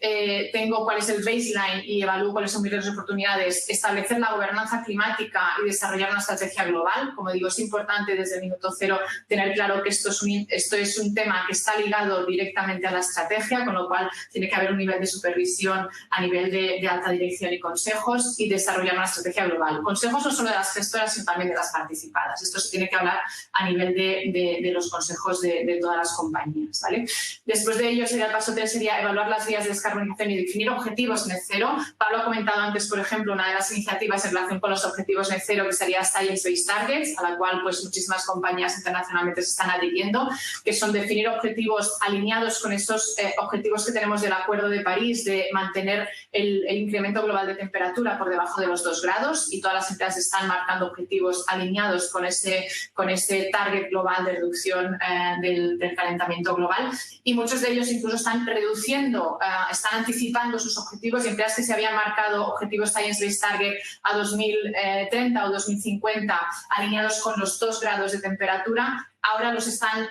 tengo cuál es el baseline y evalúo cuáles son mis riesgos y oportunidades, establecer la gobernanza climática y desarrollar una estrategia global. Como digo, es importante desde el minuto cero tener claro que esto es un tema que está ligado directamente a la estrategia, con lo cual tiene que haber haber un nivel de supervisión a nivel de alta dirección y consejos y desarrollar una estrategia global. Consejos no solo de las gestoras, sino también de las participadas. Esto se tiene que hablar a nivel de los consejos de todas las compañías, ¿vale? Después de ello, el paso 3 sería evaluar las vías de descarbonización y definir objetivos net cero. Pablo ha comentado antes, por ejemplo, una de las iniciativas en relación con los objetivos net cero, que sería Science Based Targets, a la cual pues, muchísimas compañías internacionalmente se están adhiriendo, que son definir objetivos alineados con estos objetivos que tenemos del Acuerdo de París de mantener el incremento global de temperatura por debajo de los 2 grados, y todas las empresas están marcando objetivos alineados con ese target global de reducción del calentamiento global, y muchos de ellos incluso están reduciendo, están anticipando sus objetivos, y empresas que se habían marcado objetivos Science Based Target a 2030 o 2050 alineados con los 2 grados de temperatura, ahora los están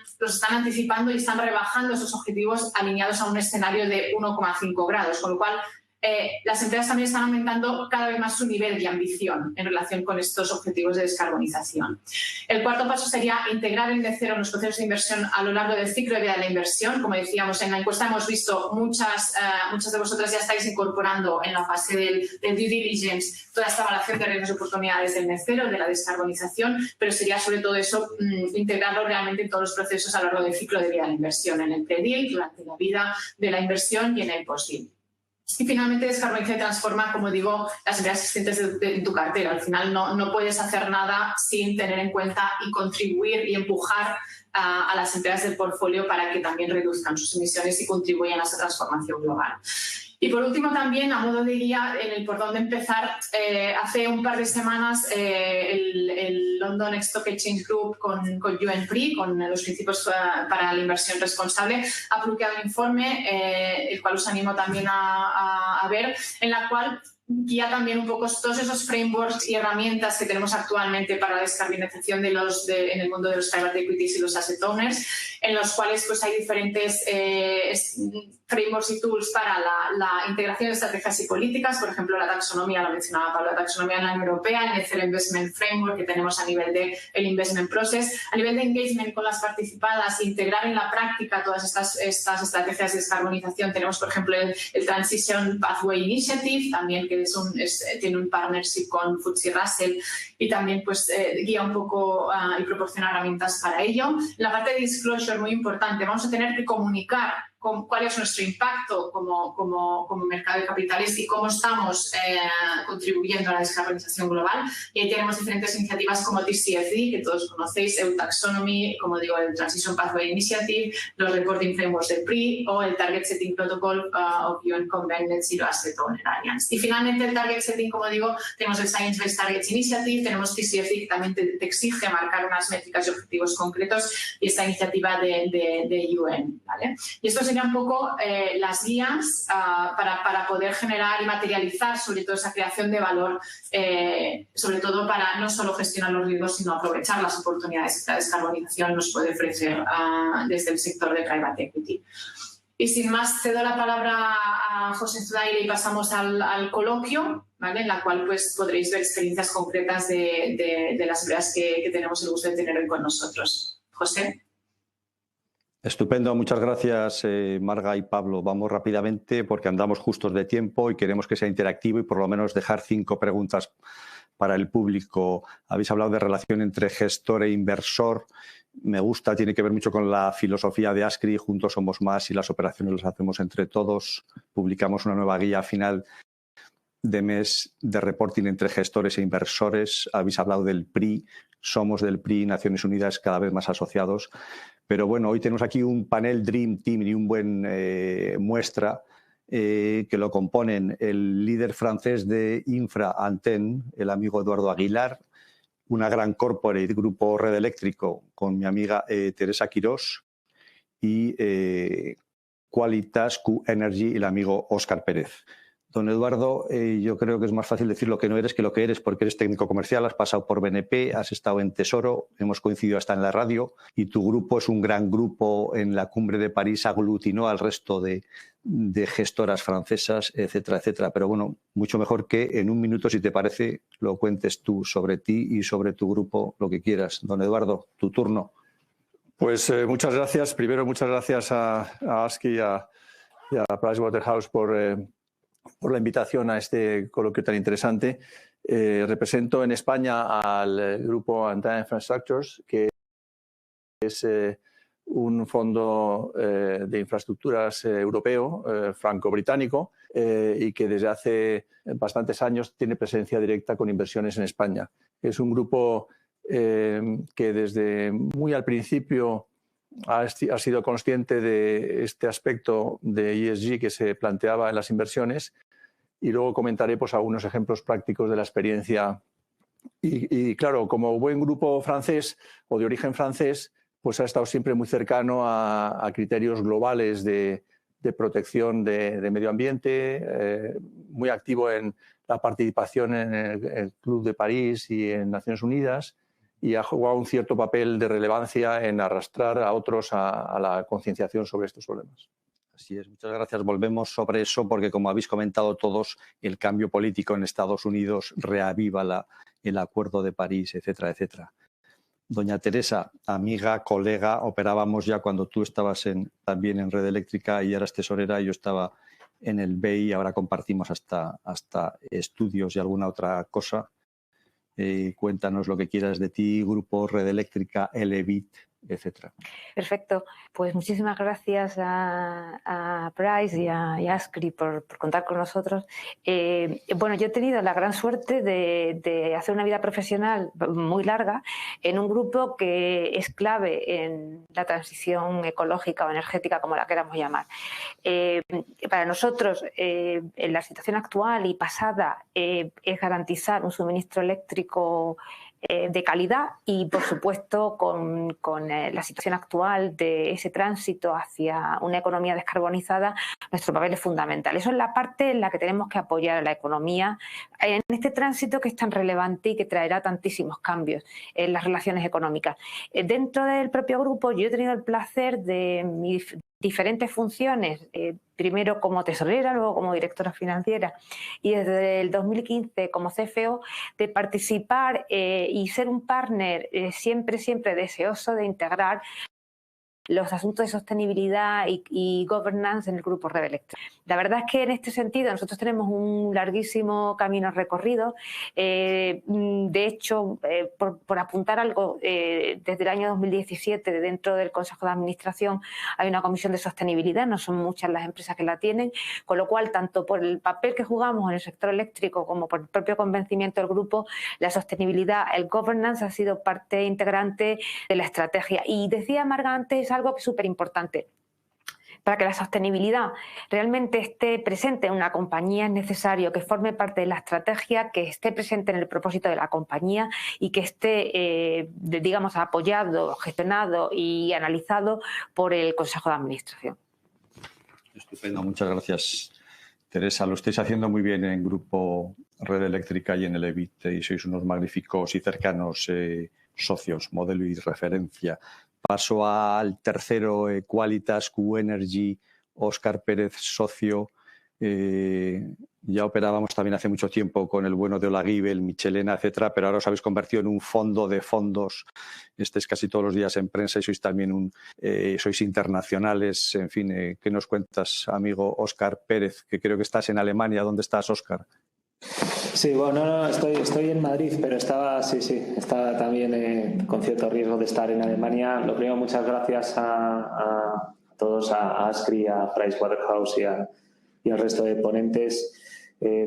anticipando y están rebajando esos objetivos alineados a un escenario de 1,5 grados, con lo cual las empresas también están aumentando cada vez más su nivel de ambición en relación con estos objetivos de descarbonización. El cuarto paso sería integrar el net cero en los procesos de inversión a lo largo del ciclo de vida de la inversión. Como decíamos, en la encuesta hemos visto muchas de vosotras ya estáis incorporando en la fase del due diligence toda esta evaluación de riesgos y oportunidades del net cero, de la descarbonización, pero sería sobre todo eso, integrarlo realmente en todos los procesos a lo largo del ciclo de vida de la inversión, en el pre-deal, durante la vida de la inversión y en el post-deal. Y finalmente, descarboniza y transforma, como digo, las empresas existentes de tu cartera. Al final no puedes hacer nada sin tener en cuenta y contribuir y empujar a las empresas del portfolio para que también reduzcan sus emisiones y contribuyan a esa transformación global. Y por último también, a modo de guía en el por dónde empezar, hace un par de semanas el London Stock Exchange Group con UNPRI, con los principios para la inversión responsable, ha publicado un informe, el cual os animo también a ver, en la cual guía también un poco todos esos frameworks y herramientas que tenemos actualmente para la descarbonización en el mundo de los private equities y los asset owners, en los cuales pues, hay diferentes frameworks y tools para la integración de estrategias y políticas. Por ejemplo, la taxonomía, lo mencionaba Pablo, la taxonomía en la Unión Europea, el Net Zero Investment Framework que tenemos a nivel del investment process, a nivel de engagement con las participadas, integrar en la práctica todas estas estrategias de descarbonización. Tenemos, por ejemplo, el Transition Pathway Initiative, también que tiene un partnership con FTSE Russell y también pues, guía un poco y proporciona herramientas para ello. La parte de disclosure, muy importante, vamos a tener que comunicar cuál es nuestro impacto como mercado de capitales y cómo estamos contribuyendo a la descarbonización global. Y ahí tenemos diferentes iniciativas como TCFD, que todos conocéis, EU Taxonomy, como digo, el Transition Pathway Initiative, los Reporting Frameworks del PRI o el Target Setting Protocol of UN Combined Net Zero Asset Owner Alliance. Y finalmente el Target Setting, como digo, tenemos el Science Based Targets Initiative, tenemos TCFD que también te exige marcar unas métricas y objetivos concretos, y esta iniciativa de UN, ¿vale? Y esto sería un poco las guías para poder generar y materializar sobre todo esa creación de valor, sobre todo para no solo gestionar los riesgos, sino aprovechar las oportunidades que la descarbonización nos puede ofrecer desde el sector de private equity. Y sin más, cedo la palabra a José Zudaire y pasamos al coloquio, ¿vale? En la cual pues, podréis ver experiencias concretas de las empresas que tenemos el gusto de tener hoy con nosotros. José.
Estupendo, muchas gracias Marga y Pablo. Vamos rápidamente porque andamos justos de tiempo y queremos que sea interactivo y por lo menos dejar 5 preguntas para el público. Habéis hablado de relación entre gestor e inversor. Me gusta, tiene que ver mucho con la filosofía de Ascri, juntos somos más y las operaciones las hacemos entre todos. Publicamos una nueva guía a final de mes de reporting entre gestores e inversores. Habéis hablado del PRI, somos del PRI, Naciones Unidas cada vez más asociados. Pero bueno, hoy tenemos aquí un panel Dream Team y un buen muestra que lo componen el líder francés de Infra Antenne, el amigo Eduardo Aguilar, una gran corporate, grupo Red Eléctrico, con mi amiga Teresa Quirós, y Qualitas Q Energy, el amigo Óscar Pérez. Don Eduardo, yo creo que es más fácil decir lo que no eres que lo que eres, porque eres técnico comercial, has pasado por BNP, has estado en Tesoro, hemos coincidido hasta en la radio, y tu grupo es un gran grupo. En la Cumbre de París aglutinó al resto de gestoras francesas, etcétera, etcétera. Pero bueno, mucho mejor que en un minuto, si te parece, lo cuentes tú sobre ti y sobre tu grupo, lo que quieras. Don Eduardo, tu turno.
Pues muchas gracias. Primero, muchas gracias a ASCI
y a Pricewaterhouse por la invitación a este coloquio tan interesante. Represento en España al grupo Antaina Infrastructures, que es un fondo de infraestructuras europeo, franco-británico, y que desde hace bastantes años tiene presencia directa con inversiones en España. Es un grupo que desde muy al principio ha sido consciente de este aspecto de ESG que se planteaba en las inversiones, y luego comentaré pues algunos ejemplos prácticos de la experiencia. Y claro, como buen grupo francés o de origen francés, pues ha estado siempre muy cercano a criterios globales de protección de medio ambiente, muy activo en la participación en el Club de París y en Naciones Unidas, y ha jugado un cierto papel de relevancia en arrastrar a otros a la concienciación sobre estos problemas. Así es, muchas gracias. Volvemos sobre eso porque, como habéis comentado todos, el cambio político en Estados Unidos reaviva el Acuerdo de París, etcétera, etcétera. Doña Teresa, amiga, colega, operábamos ya cuando tú estabas también en Red Eléctrica y eras tesorera, y yo estaba en el BEI, ahora compartimos hasta estudios y alguna otra cosa. Cuéntanos lo que quieras de ti, Grupo Red Eléctrica, Elevit, etcétera.
Perfecto. Pues muchísimas gracias a Price y a Ascri por contar con nosotros. Bueno, yo he tenido la gran suerte de hacer una vida profesional muy larga en un grupo que es clave en la transición ecológica o energética, como la queramos llamar. Para nosotros, en la situación actual y pasada, es garantizar un suministro eléctrico de calidad y, por supuesto, con la situación actual de ese tránsito hacia una economía descarbonizada, nuestro papel es fundamental. Eso es la parte en la que tenemos que apoyar a la economía en este tránsito que es tan relevante y que traerá tantísimos cambios en las relaciones económicas. Dentro del propio grupo yo he tenido el placer de mis diferentes funciones, primero como tesorera, luego como directora financiera y desde el 2015 como CFO, de participar y ser un partner siempre deseoso de integrar los asuntos de sostenibilidad y governance en el grupo Red Eléctrica. La verdad es que en este sentido nosotros tenemos un larguísimo camino recorrido. De hecho, por apuntar algo, desde el año 2017 dentro del Consejo de Administración hay una comisión de sostenibilidad, no son muchas las empresas que la tienen, con lo cual tanto por el papel que jugamos en el sector eléctrico como por el propio convencimiento del grupo, la sostenibilidad, el governance ha sido parte integrante de la estrategia. Y decía Marga antes algo que es súper importante. Para que la sostenibilidad realmente esté presente en una compañía es necesario que forme parte de la estrategia, que esté presente en el propósito de la compañía y que esté, digamos, apoyado, gestionado y analizado por el Consejo de Administración.
Estupendo, muchas gracias, Teresa. Lo estáis haciendo muy bien en Grupo Red Eléctrica y en el EBIT, y sois unos magníficos y cercanos socios, modelo y referencia. Paso al tercero, Qualitas, Q-Energy, Óscar Pérez, socio. Ya operábamos también hace mucho tiempo con el bueno de Olaguibel, Michelena, etcétera, pero ahora os habéis convertido en un fondo de fondos. Estáis casi todos los días en prensa y sois también sois internacionales. En fin, ¿qué nos cuentas, amigo Óscar Pérez? Que creo que estás en Alemania. ¿Dónde estás, Óscar?
Sí, bueno, no, estoy en Madrid, pero estaba también con cierto riesgo de estar en Alemania. Lo primero, muchas gracias a todos, a Ascri, a Pricewaterhouse y al resto de ponentes.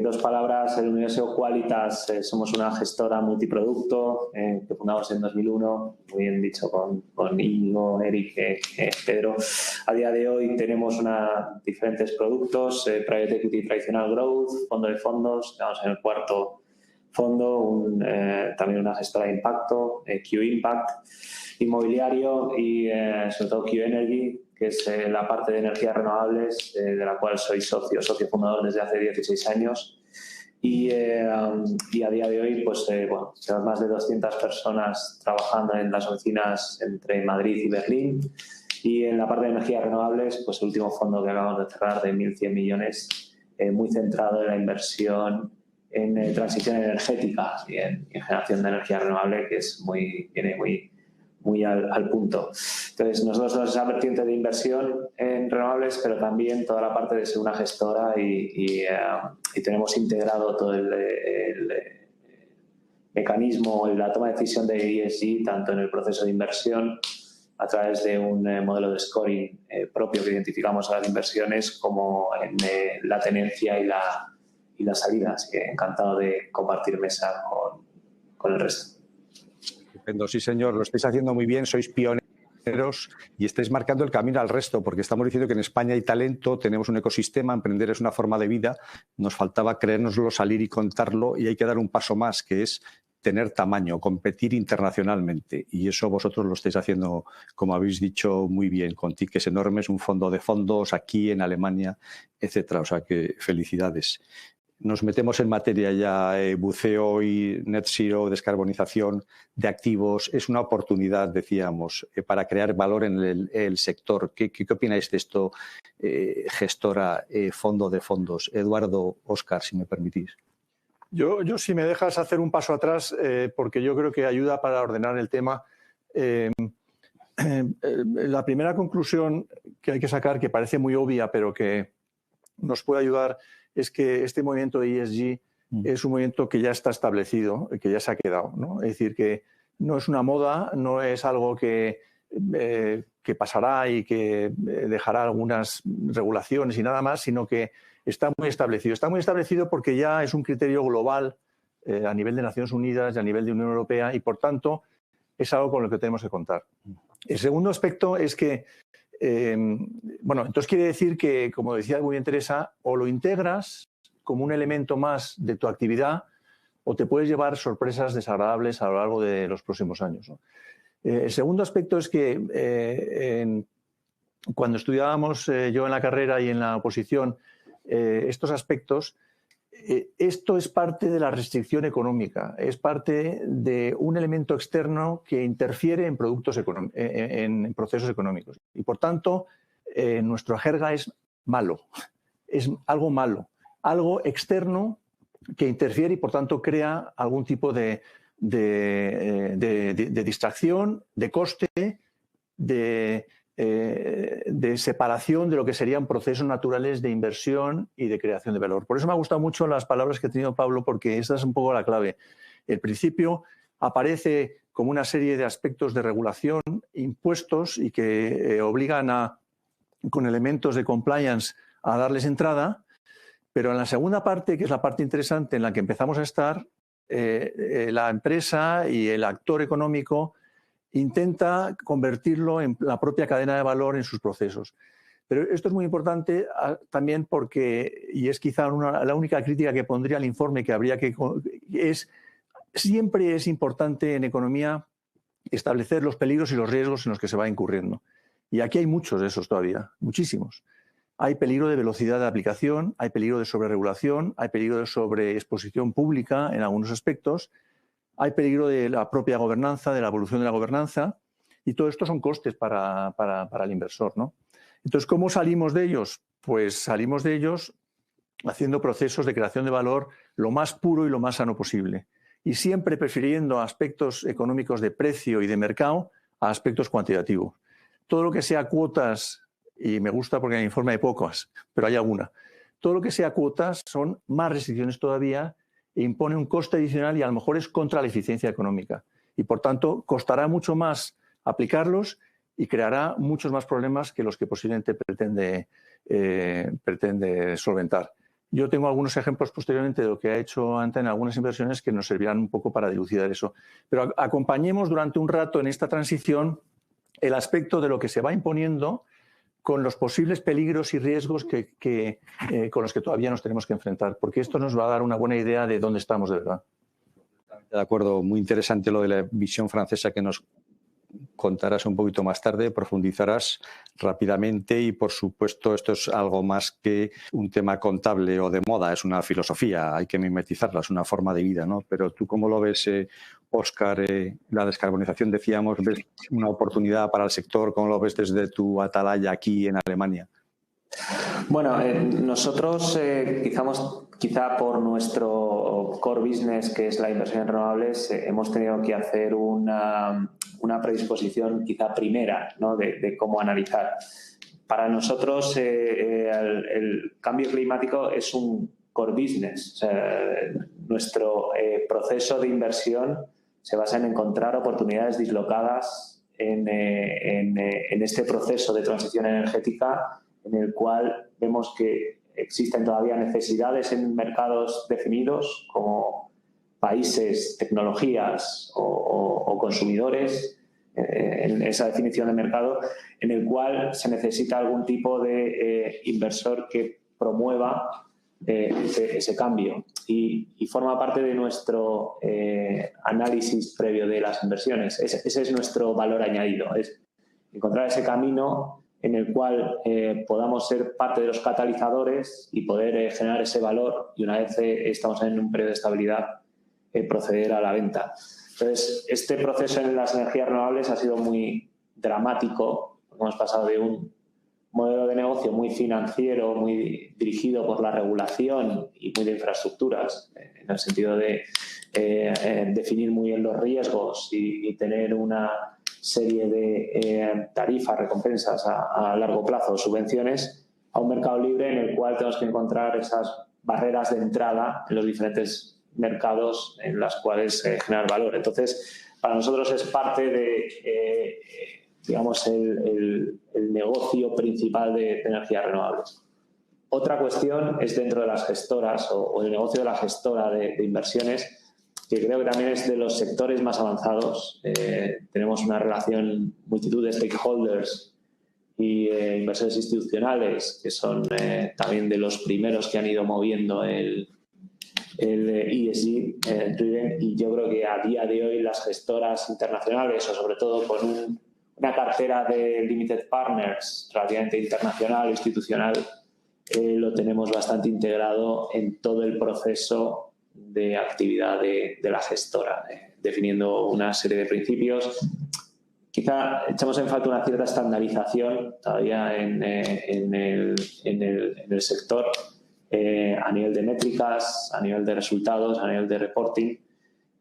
Dos palabras, el universo Qualitas, somos una gestora multiproducto que fundamos en 2001, muy bien dicho con Íñigo, Eric, Pedro. A día de hoy tenemos diferentes productos, Private Equity Traditional Growth, fondo de fondos, estamos en el cuarto fondo, también una gestora de impacto, Q-Impact, inmobiliario y sobre todo Q-Energy, que es la parte de energías renovables, de la cual soy socio fundador desde hace 16 años. Y a día de hoy, pues tenemos más de 200 personas trabajando en las oficinas entre Madrid y Berlín. Y en la parte de energías renovables, pues el último fondo que acabamos de cerrar de 1.100 millones, muy centrado en la inversión en transición energética y en generación de energía renovable, que viene muy muy al punto. Entonces, nosotros tenemos esa vertiente de inversión en renovables, pero también toda la parte de ser una gestora y tenemos integrado todo el mecanismo, la toma de decisión de ESG, tanto en el proceso de inversión a través de un modelo de scoring propio que identificamos a las inversiones, como en la tenencia y la salida. Así que encantado de compartir mesa con el resto.
Estupendo, sí señor, lo estáis haciendo muy bien, sois pioneros y estáis marcando el camino al resto, porque estamos diciendo que en España hay talento, tenemos un ecosistema, emprender es una forma de vida, nos faltaba creérnoslo, salir y contarlo, y hay que dar un paso más, que es tener tamaño, competir internacionalmente, y eso vosotros lo estáis haciendo, como habéis dicho, muy bien, con tickets enormes, un fondo de fondos aquí en Alemania, etcétera. O sea que felicidades. Nos metemos en materia ya, buceo y net zero, descarbonización de activos, es una oportunidad, decíamos, para crear valor en el sector. ¿Qué opináis de esto, gestora, fondo de fondos? Eduardo, Óscar, si me permitís.
Yo, si me dejas hacer un paso atrás, porque yo creo que ayuda para ordenar el tema. La primera conclusión que hay que sacar, que parece muy obvia, pero que nos puede ayudar, es que este movimiento de ESG es un movimiento que ya está establecido, que ya se ha quedado, ¿no? Es decir, que no es una moda, no es algo que pasará y que dejará algunas regulaciones y nada más, sino que está muy establecido. Está muy establecido porque ya es un criterio global a nivel de Naciones Unidas y a nivel de Unión Europea, y, por tanto, es algo con lo que tenemos que contar. El segundo aspecto es que, entonces quiere decir que, como decía muy bien Teresa, o lo integras como un elemento más de tu actividad o te puedes llevar sorpresas desagradables a lo largo de los próximos años, ¿no? El segundo aspecto es que cuando estudiábamos yo en la carrera y en la oposición estos aspectos, esto es parte de la restricción económica, es parte de un elemento externo que interfiere en en procesos económicos. Y, por tanto, nuestra jerga es malo, es algo malo, algo externo que interfiere y, por tanto, crea algún tipo de distracción, de coste, de separación de lo que serían procesos naturales de inversión y de creación de valor. Por eso me ha gustado mucho las palabras que ha tenido Pablo, porque esa es un poco la clave. El principio aparece como una serie de aspectos de regulación impuestos y que obligan con elementos de compliance a darles entrada, pero en la segunda parte, que es la parte interesante en la que empezamos a estar, la empresa y el actor económico intenta convertirlo en la propia cadena de valor en sus procesos. Pero esto es muy importante también porque, y es quizá la única crítica que pondría al informe, que habría que siempre es importante en economía establecer los peligros y los riesgos en los que se va incurriendo. Y aquí hay muchos de esos todavía, muchísimos. Hay peligro de velocidad de aplicación, hay peligro de sobreregulación, hay peligro de sobreexposición pública en algunos aspectos, hay peligro de la propia gobernanza, de la evolución de la gobernanza, y todo esto son costes para el inversor, ¿no? Entonces, ¿cómo salimos de ellos? Pues salimos de ellos haciendo procesos de creación de valor lo más puro y lo más sano posible, y siempre prefiriendo aspectos económicos de precio y de mercado a aspectos cuantitativos. Todo lo que sea cuotas, y me gusta porque en el informe hay pocas, pero hay alguna, todo lo que sea cuotas son más restricciones todavía e impone un coste adicional y a lo mejor es contra la eficiencia económica. Y, por tanto, costará mucho más aplicarlos y creará muchos más problemas que los que posiblemente pretende solventar. Yo tengo algunos ejemplos posteriormente de lo que ha hecho Anta en algunas inversiones que nos servirán un poco para dilucidar eso. Pero acompañemos durante un rato en esta transición el aspecto de lo que se va imponiendo con los posibles peligros y riesgos con los que todavía nos tenemos que enfrentar, porque esto nos va a dar una buena idea de dónde estamos de verdad.
De acuerdo, muy interesante lo de la visión francesa que nos contarás un poquito más tarde, profundizarás rápidamente y, por supuesto, esto es algo más que un tema contable o de moda, es una filosofía, hay que mimetizarla, es una forma de vida, ¿no? Pero tú, ¿cómo lo ves, Óscar? La descarbonización, decíamos, ¿ves una oportunidad para el sector? ¿Cómo lo ves desde tu atalaya aquí en Alemania?
Bueno, nosotros quizá quizá por nuestro core business, que es la inversión en renovables, hemos tenido que hacer una predisposición quizá primera, ¿no?, de cómo analizar. Para nosotros el cambio climático es un core business. O sea, nuestro proceso de inversión se basa en encontrar oportunidades dislocadas en este proceso de transición energética, en el cual vemos que existen todavía necesidades en mercados definidos como países, tecnologías o consumidores, en esa definición de mercado, en el cual se necesita algún tipo de inversor que promueva ese cambio y forma parte de nuestro análisis previo de las inversiones. Ese es nuestro valor añadido, es encontrar ese camino en el cual podamos ser parte de los catalizadores y poder generar ese valor, y una vez estamos en un periodo de estabilidad, proceder a la venta. Entonces, este proceso en las energías renovables ha sido muy dramático. Hemos pasado de un modelo de negocio muy financiero, muy dirigido por la regulación y muy de infraestructuras, en el sentido de definir muy bien los riesgos y tener una serie de tarifas, recompensas a largo plazo, subvenciones, a un mercado libre en el cual tenemos que encontrar esas barreras de entrada en los diferentes mercados en las cuales generar valor. Entonces, para nosotros es parte de, digamos, el negocio principal de energías renovables. Otra cuestión es dentro de las gestoras o el negocio de la gestora de inversiones, que creo que también es de los sectores más avanzados. Tenemos una relación, multitud de stakeholders y inversores institucionales que son también de los primeros que han ido moviendo el ESG driven, y yo creo que a día de hoy las gestoras internacionales, o sobre todo con una cartera de limited partners relativamente internacional, institucional, lo tenemos bastante integrado en todo el proceso de actividad de la gestora, definiendo una serie de principios. Quizá echamos en falta una cierta estandarización todavía en el sector, a nivel de métricas, a nivel de resultados, a nivel de reporting,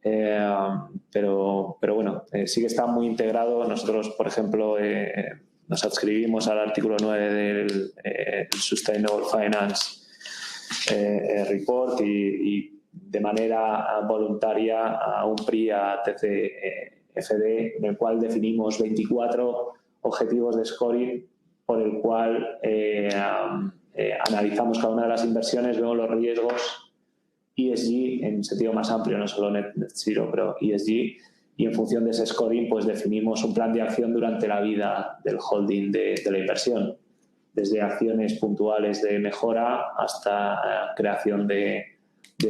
pero bueno, sí que está muy integrado. Nosotros, por ejemplo, nos adscribimos al artículo 9 del Sustainable Finance Report y de manera voluntaria a un PRI, a TCFD, en el cual definimos 24 objetivos de scoring por el cual analizamos cada una de las inversiones, vemos los riesgos ESG en sentido más amplio, no solo net zero, pero ESG, y en función de ese scoring pues definimos un plan de acción durante la vida del holding de la inversión, desde acciones puntuales de mejora hasta creación de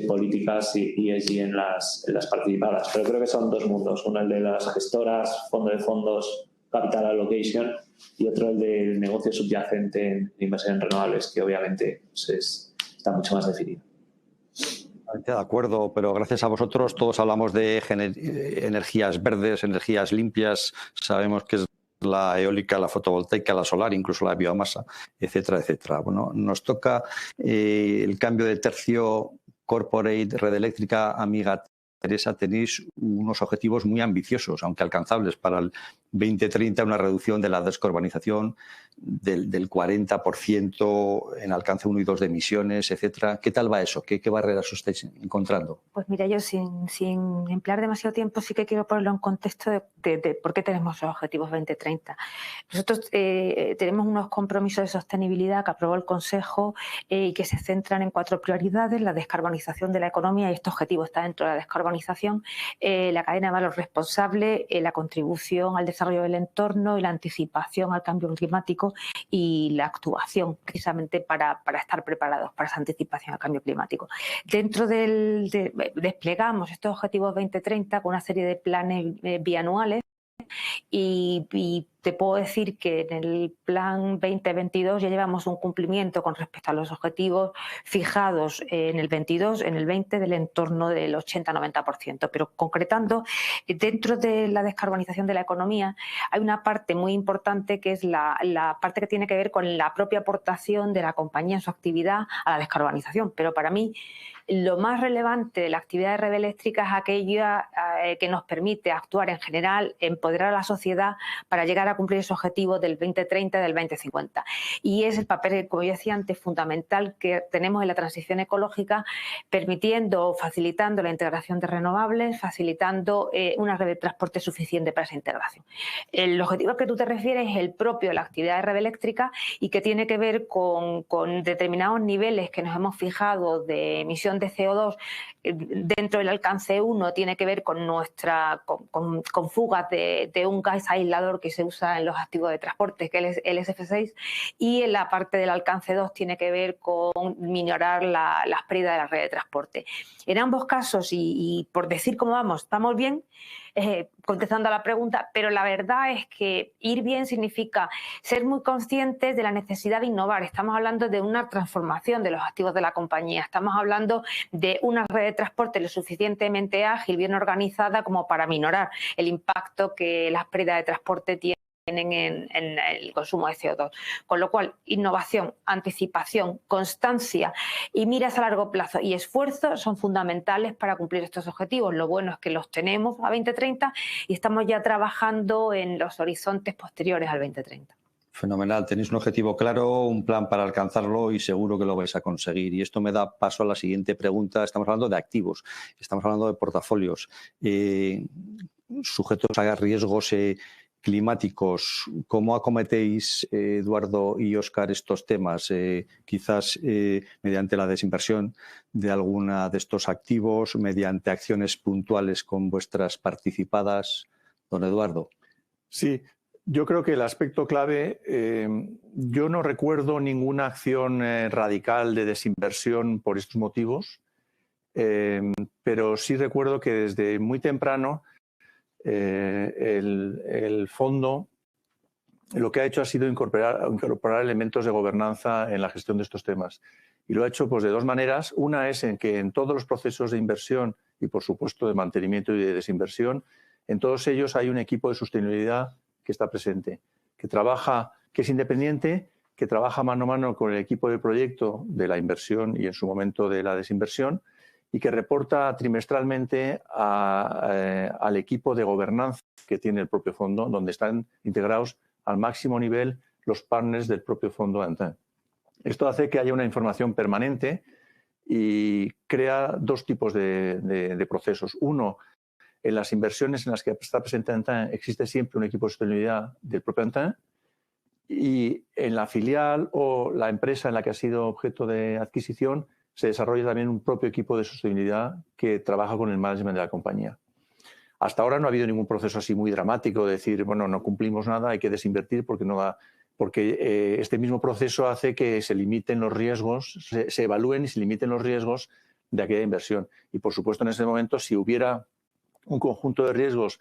políticas ESG en las participadas. Pero creo que son dos mundos, uno el de las gestoras, fondo de fondos, capital allocation, y otro el del negocio subyacente en inversión en renovables, que obviamente pues está mucho más definido.
De acuerdo, pero gracias a vosotros todos hablamos de energías verdes, energías limpias. Sabemos que es la eólica, la fotovoltaica, la solar, incluso la biomasa, etcétera, etcétera. Bueno, nos toca el cambio de tercio. Corporate, Red Eléctrica, amiga Teresa, tenéis unos objetivos muy ambiciosos, aunque alcanzables, para el 2030, una reducción de la descarbonización del 40% en alcance 1 y 2 de emisiones, etcétera. ¿Qué tal va eso? ¿Qué barreras os estáis encontrando?
Pues mira, yo sin emplear demasiado tiempo sí que quiero ponerlo en contexto de por qué tenemos los objetivos 2030. Nosotros tenemos unos compromisos de sostenibilidad que aprobó el Consejo y que se centran en 4 prioridades: la descarbonización de la economía, y este objetivo está dentro de la descarbonización, la cadena de valor responsable, la contribución al desarrollo del entorno y la anticipación al cambio climático y la actuación precisamente para estar preparados para esa anticipación al cambio climático. Dentro desplegamos estos objetivos 2030 con una serie de planes bianuales y te puedo decir que en el plan 2022 ya llevamos un cumplimiento con respecto a los objetivos fijados en el 22, en el 20 del entorno del 80-90%. Pero concretando, dentro de la descarbonización de la economía hay una parte muy importante que es la parte que tiene que ver con la propia aportación de la compañía en su actividad a la descarbonización. Pero para mí lo más relevante de la actividad de Red Eléctrica es aquella que nos permite actuar en general, empoderar a la sociedad para llegar a cumplir ese objetivo del 2030 y del 2050. Y es el papel, como yo decía antes, fundamental que tenemos en la transición ecológica, permitiendo o facilitando la integración de renovables, facilitando una red de transporte suficiente para esa integración. El objetivo al que tú te refieres es el propio de la actividad de Red Eléctrica y que tiene que ver con determinados niveles que nos hemos fijado de emisión de CO2 dentro del alcance 1, tiene que ver con con fugas de un gas aislador que se usa en los activos de transporte, que es el SF6, y en la parte del alcance 2 tiene que ver con minorar las pérdidas de la red de transporte. En ambos casos, y por decir cómo vamos, estamos bien, contestando a la pregunta, pero la verdad es que ir bien significa ser muy conscientes de la necesidad de innovar. Estamos hablando de una transformación de los activos de la compañía, estamos hablando de una red de transporte lo suficientemente ágil, bien organizada como para minorar el impacto que las pérdidas de transporte tienen en el consumo de CO2. Con lo cual, innovación, anticipación, constancia y miras a largo plazo y esfuerzo son fundamentales para cumplir estos objetivos. Lo bueno es que los tenemos a 2030 y estamos ya trabajando en los horizontes posteriores al 2030.
Fenomenal, tenéis un objetivo claro, un plan para alcanzarlo y seguro que lo vais a conseguir. Y esto me da paso a la siguiente pregunta. Estamos hablando de activos, estamos hablando de portafolios sujetos a riesgos climáticos. ¿Cómo acometéis, Eduardo y Óscar, estos temas? Quizás mediante la desinversión de alguna de estos activos, mediante acciones puntuales con vuestras participadas. Don Eduardo.
Sí, yo creo que el aspecto clave, yo no recuerdo ninguna acción radical de desinversión por estos motivos, pero sí recuerdo que desde muy temprano el fondo lo que ha hecho ha sido incorporar elementos de gobernanza en la gestión de estos temas. Y lo ha hecho pues, de dos maneras. Una es en que en todos los procesos de inversión y, por supuesto, de mantenimiento y de desinversión, en todos ellos hay un equipo de sostenibilidad que está presente, que es independiente, que trabaja mano a mano con el equipo de proyecto de la inversión y en su momento de la desinversión, y que reporta trimestralmente al equipo de gobernanza que tiene el propio fondo, donde están integrados al máximo nivel los partners del propio fondo Antin. Esto hace que haya una información permanente y crea dos tipos de procesos. Uno, en las inversiones en las que está presente Antin existe siempre un equipo de sostenibilidad del propio Antin, y en la filial o la empresa en la que ha sido objeto de adquisición se desarrolla también un propio equipo de sostenibilidad que trabaja con el management de la compañía. Hasta ahora no ha habido ningún proceso así muy dramático de decir, bueno, no cumplimos nada, hay que desinvertir porque este mismo proceso hace que se limiten los riesgos, se evalúen y se limiten los riesgos de aquella inversión. Y, por supuesto, en ese momento, si hubiera un conjunto de riesgos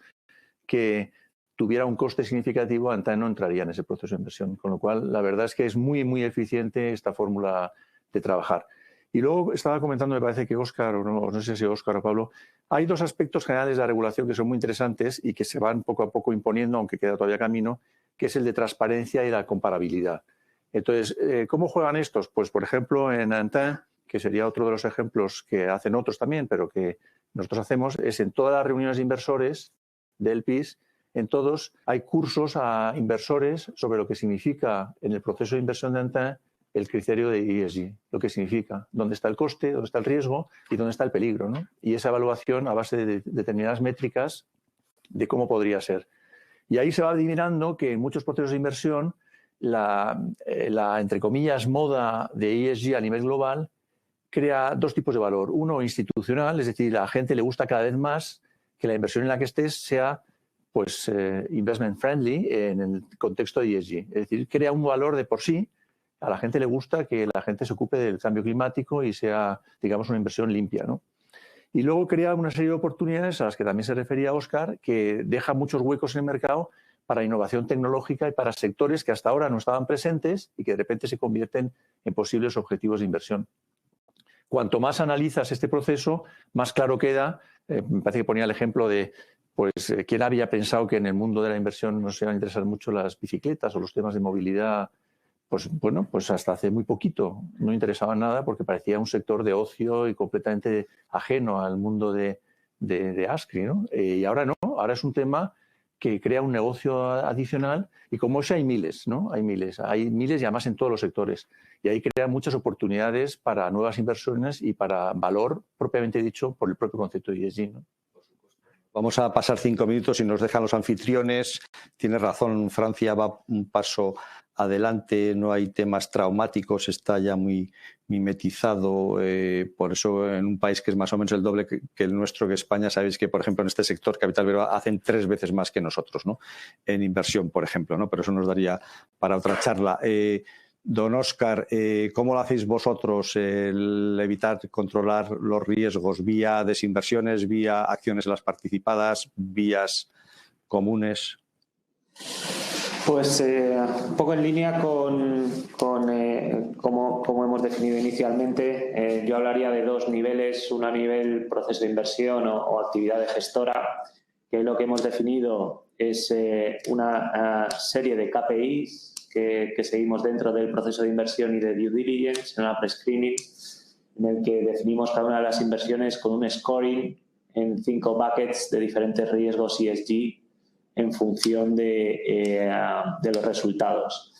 que tuviera un coste significativo, Antin no entraría en ese proceso de inversión. Con lo cual, la verdad es que es muy, muy eficiente esta fórmula de trabajar. Y luego estaba comentando, me parece que Óscar, o no sé si Óscar o Pablo, hay dos aspectos generales de la regulación que son muy interesantes y que se van poco a poco imponiendo, aunque queda todavía camino, que es el de transparencia y la comparabilidad. Entonces, ¿cómo juegan estos? Pues, por ejemplo, en Antin, que sería otro de los ejemplos que hacen otros también, pero que nosotros hacemos, es en todas las reuniones de inversores del PIS, en todos hay cursos a inversores sobre lo que significa en el proceso de inversión de Antin el criterio de ESG, lo que significa, dónde está el coste, dónde está el riesgo y dónde está el peligro, ¿no? Y esa evaluación a base de determinadas métricas de cómo podría ser. Y ahí se va adivinando que en muchos procesos de inversión la entre comillas, moda de ESG a nivel global crea dos tipos de valor. Uno, institucional, es decir, a la gente le gusta cada vez más que la inversión en la que estés sea pues, investment friendly en el contexto de ESG. Es decir, crea un valor de por sí. A la gente le gusta que la gente se ocupe del cambio climático y sea, digamos, una inversión limpia, ¿no? Y luego crea una serie de oportunidades a las que también se refería Óscar, que deja muchos huecos en el mercado para innovación tecnológica y para sectores que hasta ahora no estaban presentes y que de repente se convierten en posibles objetivos de inversión. Cuanto más analizas este proceso, más claro queda. Me parece que ponía el ejemplo de quién había pensado que en el mundo de la inversión nos iban a interesar mucho las bicicletas o los temas de movilidad. Pues bueno, pues hasta hace muy poquito no interesaba nada porque parecía un sector de ocio y completamente ajeno al mundo de Ascri, ¿no? Y ahora no, ahora es un tema que crea un negocio adicional y como ese hay miles, ¿no? Hay miles y además en todos los sectores. Y ahí crea muchas oportunidades para nuevas inversiones y para valor propiamente dicho por el propio concepto de ESG, ¿no?
Vamos a pasar 5 minutos y nos dejan los anfitriones. Tienes razón, Francia va un paso adelante, no hay temas traumáticos, está ya muy mimetizado. Por eso en un país que es más o menos el doble que el nuestro, que España, sabéis que, por ejemplo, en este sector capital verbal hacen 3 veces más que nosotros, ¿no? En inversión, por ejemplo, ¿no? Pero eso nos daría para otra charla. Don Óscar, ¿cómo lo hacéis vosotros el evitar, controlar los riesgos vía desinversiones, vía acciones en las participadas, vías comunes?
Pues un poco en línea con como hemos definido inicialmente, yo hablaría de 2 niveles, uno a nivel proceso de inversión o actividad de gestora, que lo que hemos definido es una serie de KPIs que seguimos dentro del proceso de inversión y de due diligence, en la pre-screening, en el que definimos cada una de las inversiones con un scoring en 5 buckets de diferentes riesgos ESG en función de los resultados.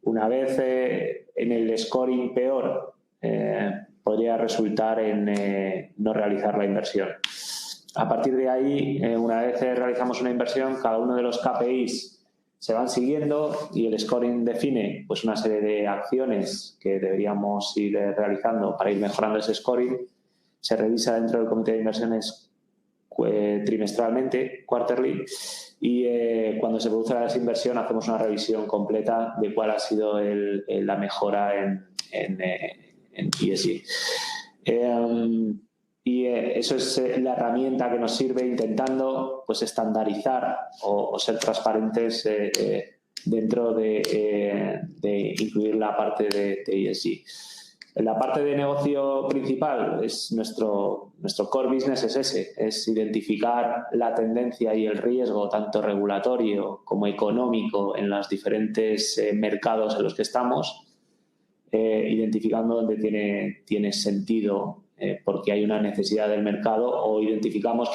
Una vez en el scoring peor, podría resultar en no realizar la inversión. A partir de ahí, una vez realizamos una inversión, cada uno de los KPIs se van siguiendo y el scoring define pues una serie de acciones que deberíamos ir realizando para ir mejorando ese scoring. Se revisa dentro del comité de inversiones trimestralmente, quarterly, y cuando se produce la desinversión hacemos una revisión completa de cuál ha sido la mejora en ESG. Y eso es la herramienta que nos sirve intentando pues estandarizar o ser transparentes dentro de incluir la parte de ESG. En la parte de negocio principal, es nuestro core business es ese, es identificar la tendencia y el riesgo tanto regulatorio como económico en los diferentes mercados en los que estamos, identificando dónde tiene sentido porque hay una necesidad del mercado o identificamos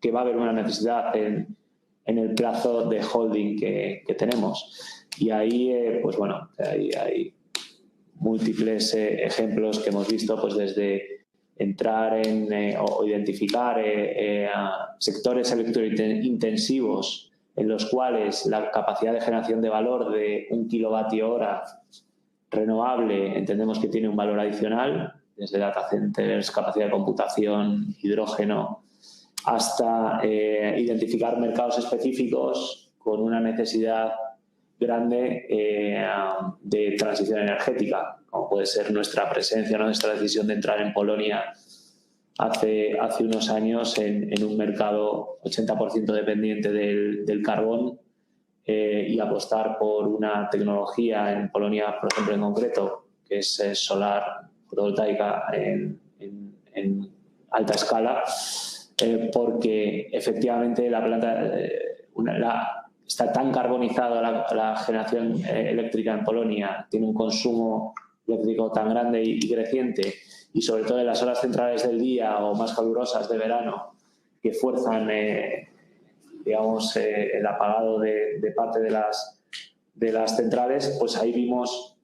que va a haber una necesidad en el plazo de holding que tenemos. Y ahí, pues bueno, hay múltiples ejemplos que hemos visto, pues desde entrar o identificar sectores electrointensivos en los cuales la capacidad de generación de valor de 1 kWh renovable entendemos que tiene un valor adicional, desde data centers, capacidad de computación, hidrógeno, hasta identificar mercados específicos con una necesidad grande de transición energética, como puede ser nuestra presencia, nuestra decisión de entrar en Polonia hace unos años en un mercado 80% dependiente del carbón y apostar por una tecnología en Polonia, por ejemplo, en concreto, que es solar fotovoltaica en alta escala, porque efectivamente la planta está tan carbonizada la generación eléctrica en Polonia, tiene un consumo eléctrico tan grande y creciente, y sobre todo en las horas centrales del día o más calurosas de verano, que fuerzan digamos, el apagado de parte de las centrales, pues ahí vimos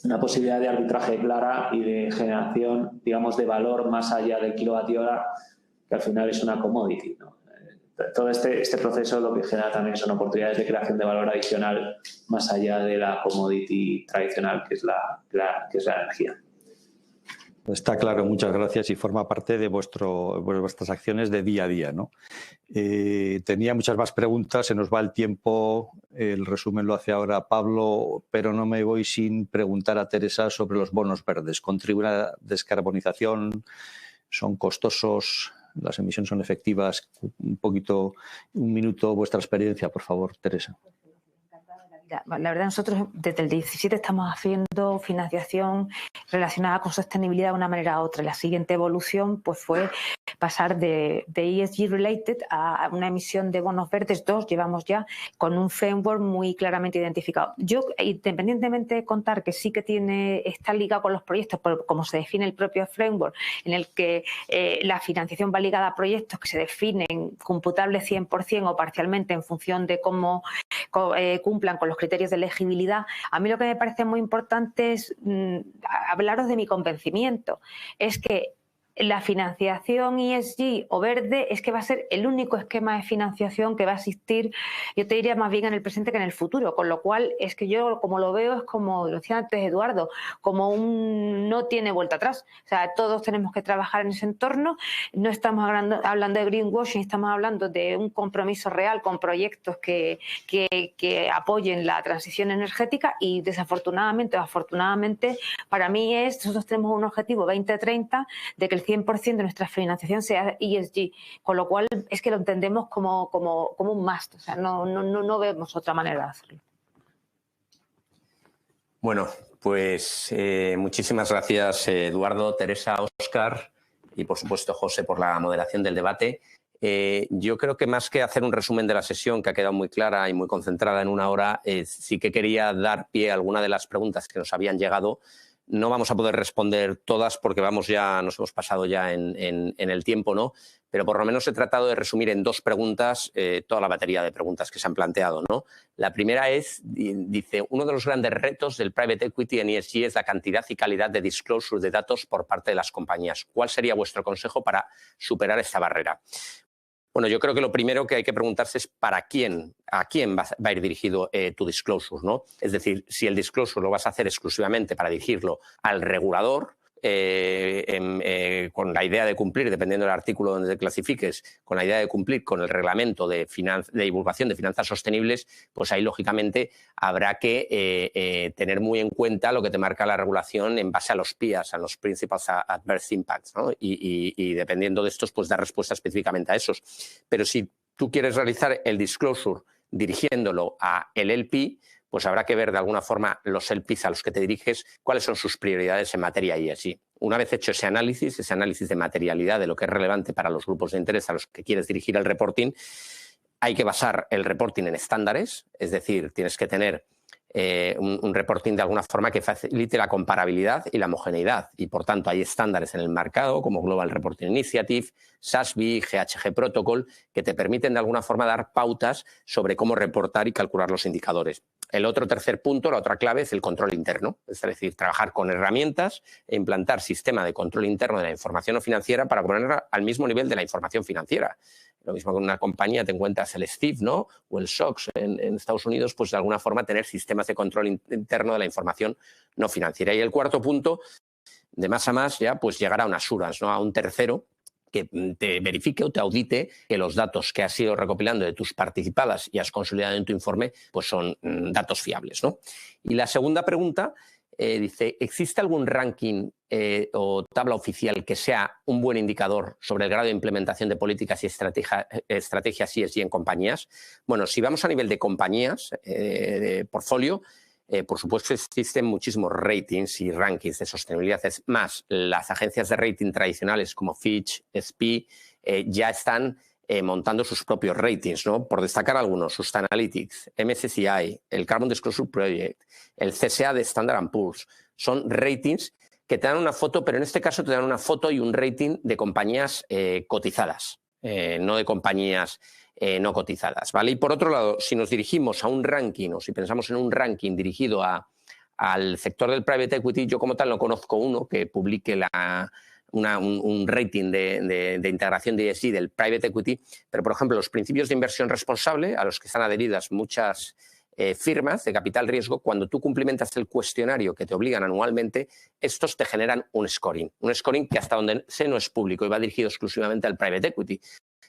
una posibilidad de arbitraje clara y de generación, digamos, de valor más allá del kilovatio hora, que al final es una commodity, ¿no? Todo este proceso lo que genera también son oportunidades de creación de valor adicional más allá de la commodity tradicional, que es la energía.
Está claro, muchas gracias, y forma parte de vuestras acciones de día a día, ¿no? Tenía muchas más preguntas, se nos va el tiempo, el resumen lo hace ahora Pablo, pero no me voy sin preguntar a Teresa sobre los bonos verdes. ¿Contribuyen a la descarbonización? ¿Son costosos? las emisiones son efectivas. Un minuto vuestra experiencia, por favor, Teresa.
La verdad, nosotros desde el 17 estamos haciendo financiación relacionada con sostenibilidad de una manera u otra. La siguiente evolución pues, fue pasar de ESG related a una emisión de bonos verdes. 2 llevamos ya con un framework muy claramente identificado. Yo, independientemente de contar que sí que está ligado con los proyectos, como se define el propio framework, en el que la financiación va ligada a proyectos que se definen computables 100% o parcialmente en función de cómo cumplan con los criterios de elegibilidad. A mí lo que me parece muy importante es hablaros de mi convencimiento. Es que la financiación ESG o verde es que va a ser el único esquema de financiación que va a existir, yo te diría más bien en el presente que en el futuro, con lo cual es que yo como lo veo es como lo decía antes Eduardo, como no tiene vuelta atrás. O sea, todos tenemos que trabajar en ese entorno, no estamos hablando de greenwashing, estamos hablando de un compromiso real con proyectos que apoyen la transición energética y desafortunadamente o afortunadamente para mí nosotros tenemos un objetivo 2030 de que el 100% de nuestra financiación sea ESG, con lo cual es que lo entendemos como un must, o sea, no vemos otra manera de hacerlo.
Bueno, pues muchísimas gracias Eduardo, Teresa, Óscar y por supuesto José por la moderación del debate. Yo creo que más que hacer un resumen de la sesión que ha quedado muy clara y muy concentrada en una hora, sí que quería dar pie a alguna de las preguntas que nos habían llegado. No vamos a poder responder todas porque nos hemos pasado ya en el tiempo, ¿no? Pero por lo menos he tratado de resumir en 2 preguntas toda la batería de preguntas que se han planteado, ¿no? La primera dice, uno de los grandes retos del private equity en ESG es la cantidad y calidad de disclosure de datos por parte de las compañías. ¿Cuál sería vuestro consejo para superar esta barrera? Bueno, yo creo que lo primero que hay que preguntarse es ¿a quién va a ir dirigido tu disclosure, ¿no? Es decir, si el disclosure lo vas a hacer exclusivamente para dirigirlo al regulador, con la idea de cumplir, dependiendo del artículo donde te clasifiques, con la idea de cumplir con el reglamento de divulgación de finanzas sostenibles, pues ahí lógicamente habrá que tener muy en cuenta lo que te marca la regulación en base a los PIAs, a los Principles Adverse Impacts, ¿no? Y dependiendo de estos, pues dar respuesta específicamente a esos. Pero si tú quieres realizar el disclosure dirigiéndolo a el LP, pues habrá que ver de alguna forma los LPs a los que te diriges, cuáles son sus prioridades en materia ESG. Una vez hecho ese análisis de materialidad de lo que es relevante para los grupos de interés a los que quieres dirigir el reporting, hay que basar el reporting en estándares, es decir, tienes que tener un reporting de alguna forma que facilite la comparabilidad y la homogeneidad. Y, por tanto, hay estándares en el mercado como Global Reporting Initiative, SASB, GHG Protocol, que te permiten de alguna forma dar pautas sobre cómo reportar y calcular los indicadores. El tercer punto, la otra clave, es el control interno, es decir, trabajar con herramientas e implantar sistema de control interno de la información no financiera para ponerla al mismo nivel de la información financiera. Lo mismo que en una compañía te encuentras el STIF, ¿no? O el SOX en Estados Unidos, pues de alguna forma tener sistemas de control interno de la información no financiera. Y el cuarto punto, de más a más, ya pues llegar a un assurance, ¿no? A un tercero que te verifique o te audite que los datos que has ido recopilando de tus participadas y has consolidado en tu informe pues son datos fiables, ¿no? Y la segunda pregunta dice, ¿existe algún ranking o tabla oficial que sea un buen indicador sobre el grado de implementación de políticas y estrategias ESG en compañías? Bueno, si vamos a nivel de compañías, de portfolio, por supuesto existen muchísimos ratings y rankings de sostenibilidad. Es más, las agencias de rating tradicionales como Fitch, S&P ya están montando sus propios ratings, ¿no? Por destacar algunos, Sustainalytics, MSCI, el Carbon Disclosure Project, el CSA de Standard & Poor's. Son ratings que te dan una foto, pero en este caso te dan una foto y un rating de compañías cotizadas, no de compañías no cotizadas, ¿vale? Y por otro lado, si nos dirigimos a un ranking o si pensamos en un ranking dirigido al sector del private equity, yo como tal no conozco uno que publique un rating de integración de ESG del private equity, pero por ejemplo los principios de inversión responsable a los que están adheridas muchas firmas de capital riesgo, cuando tú cumplimentas el cuestionario que te obligan anualmente, estos te generan un scoring que hasta donde sé no es público y va dirigido exclusivamente al private equity.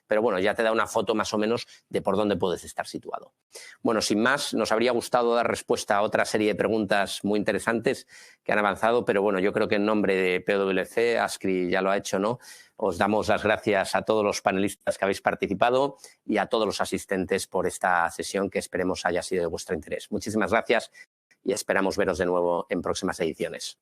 pero bueno, ya te da una foto más o menos de por dónde puedes estar situado. Bueno, sin más, nos habría gustado dar respuesta a otra serie de preguntas muy interesantes que han avanzado, pero bueno, yo creo que en nombre de PwC, ASCRI ya lo ha hecho, ¿no? Os damos las gracias a todos los panelistas que habéis participado y a todos los asistentes por esta sesión que esperemos haya sido de vuestro interés. Muchísimas gracias y esperamos veros de nuevo en próximas ediciones.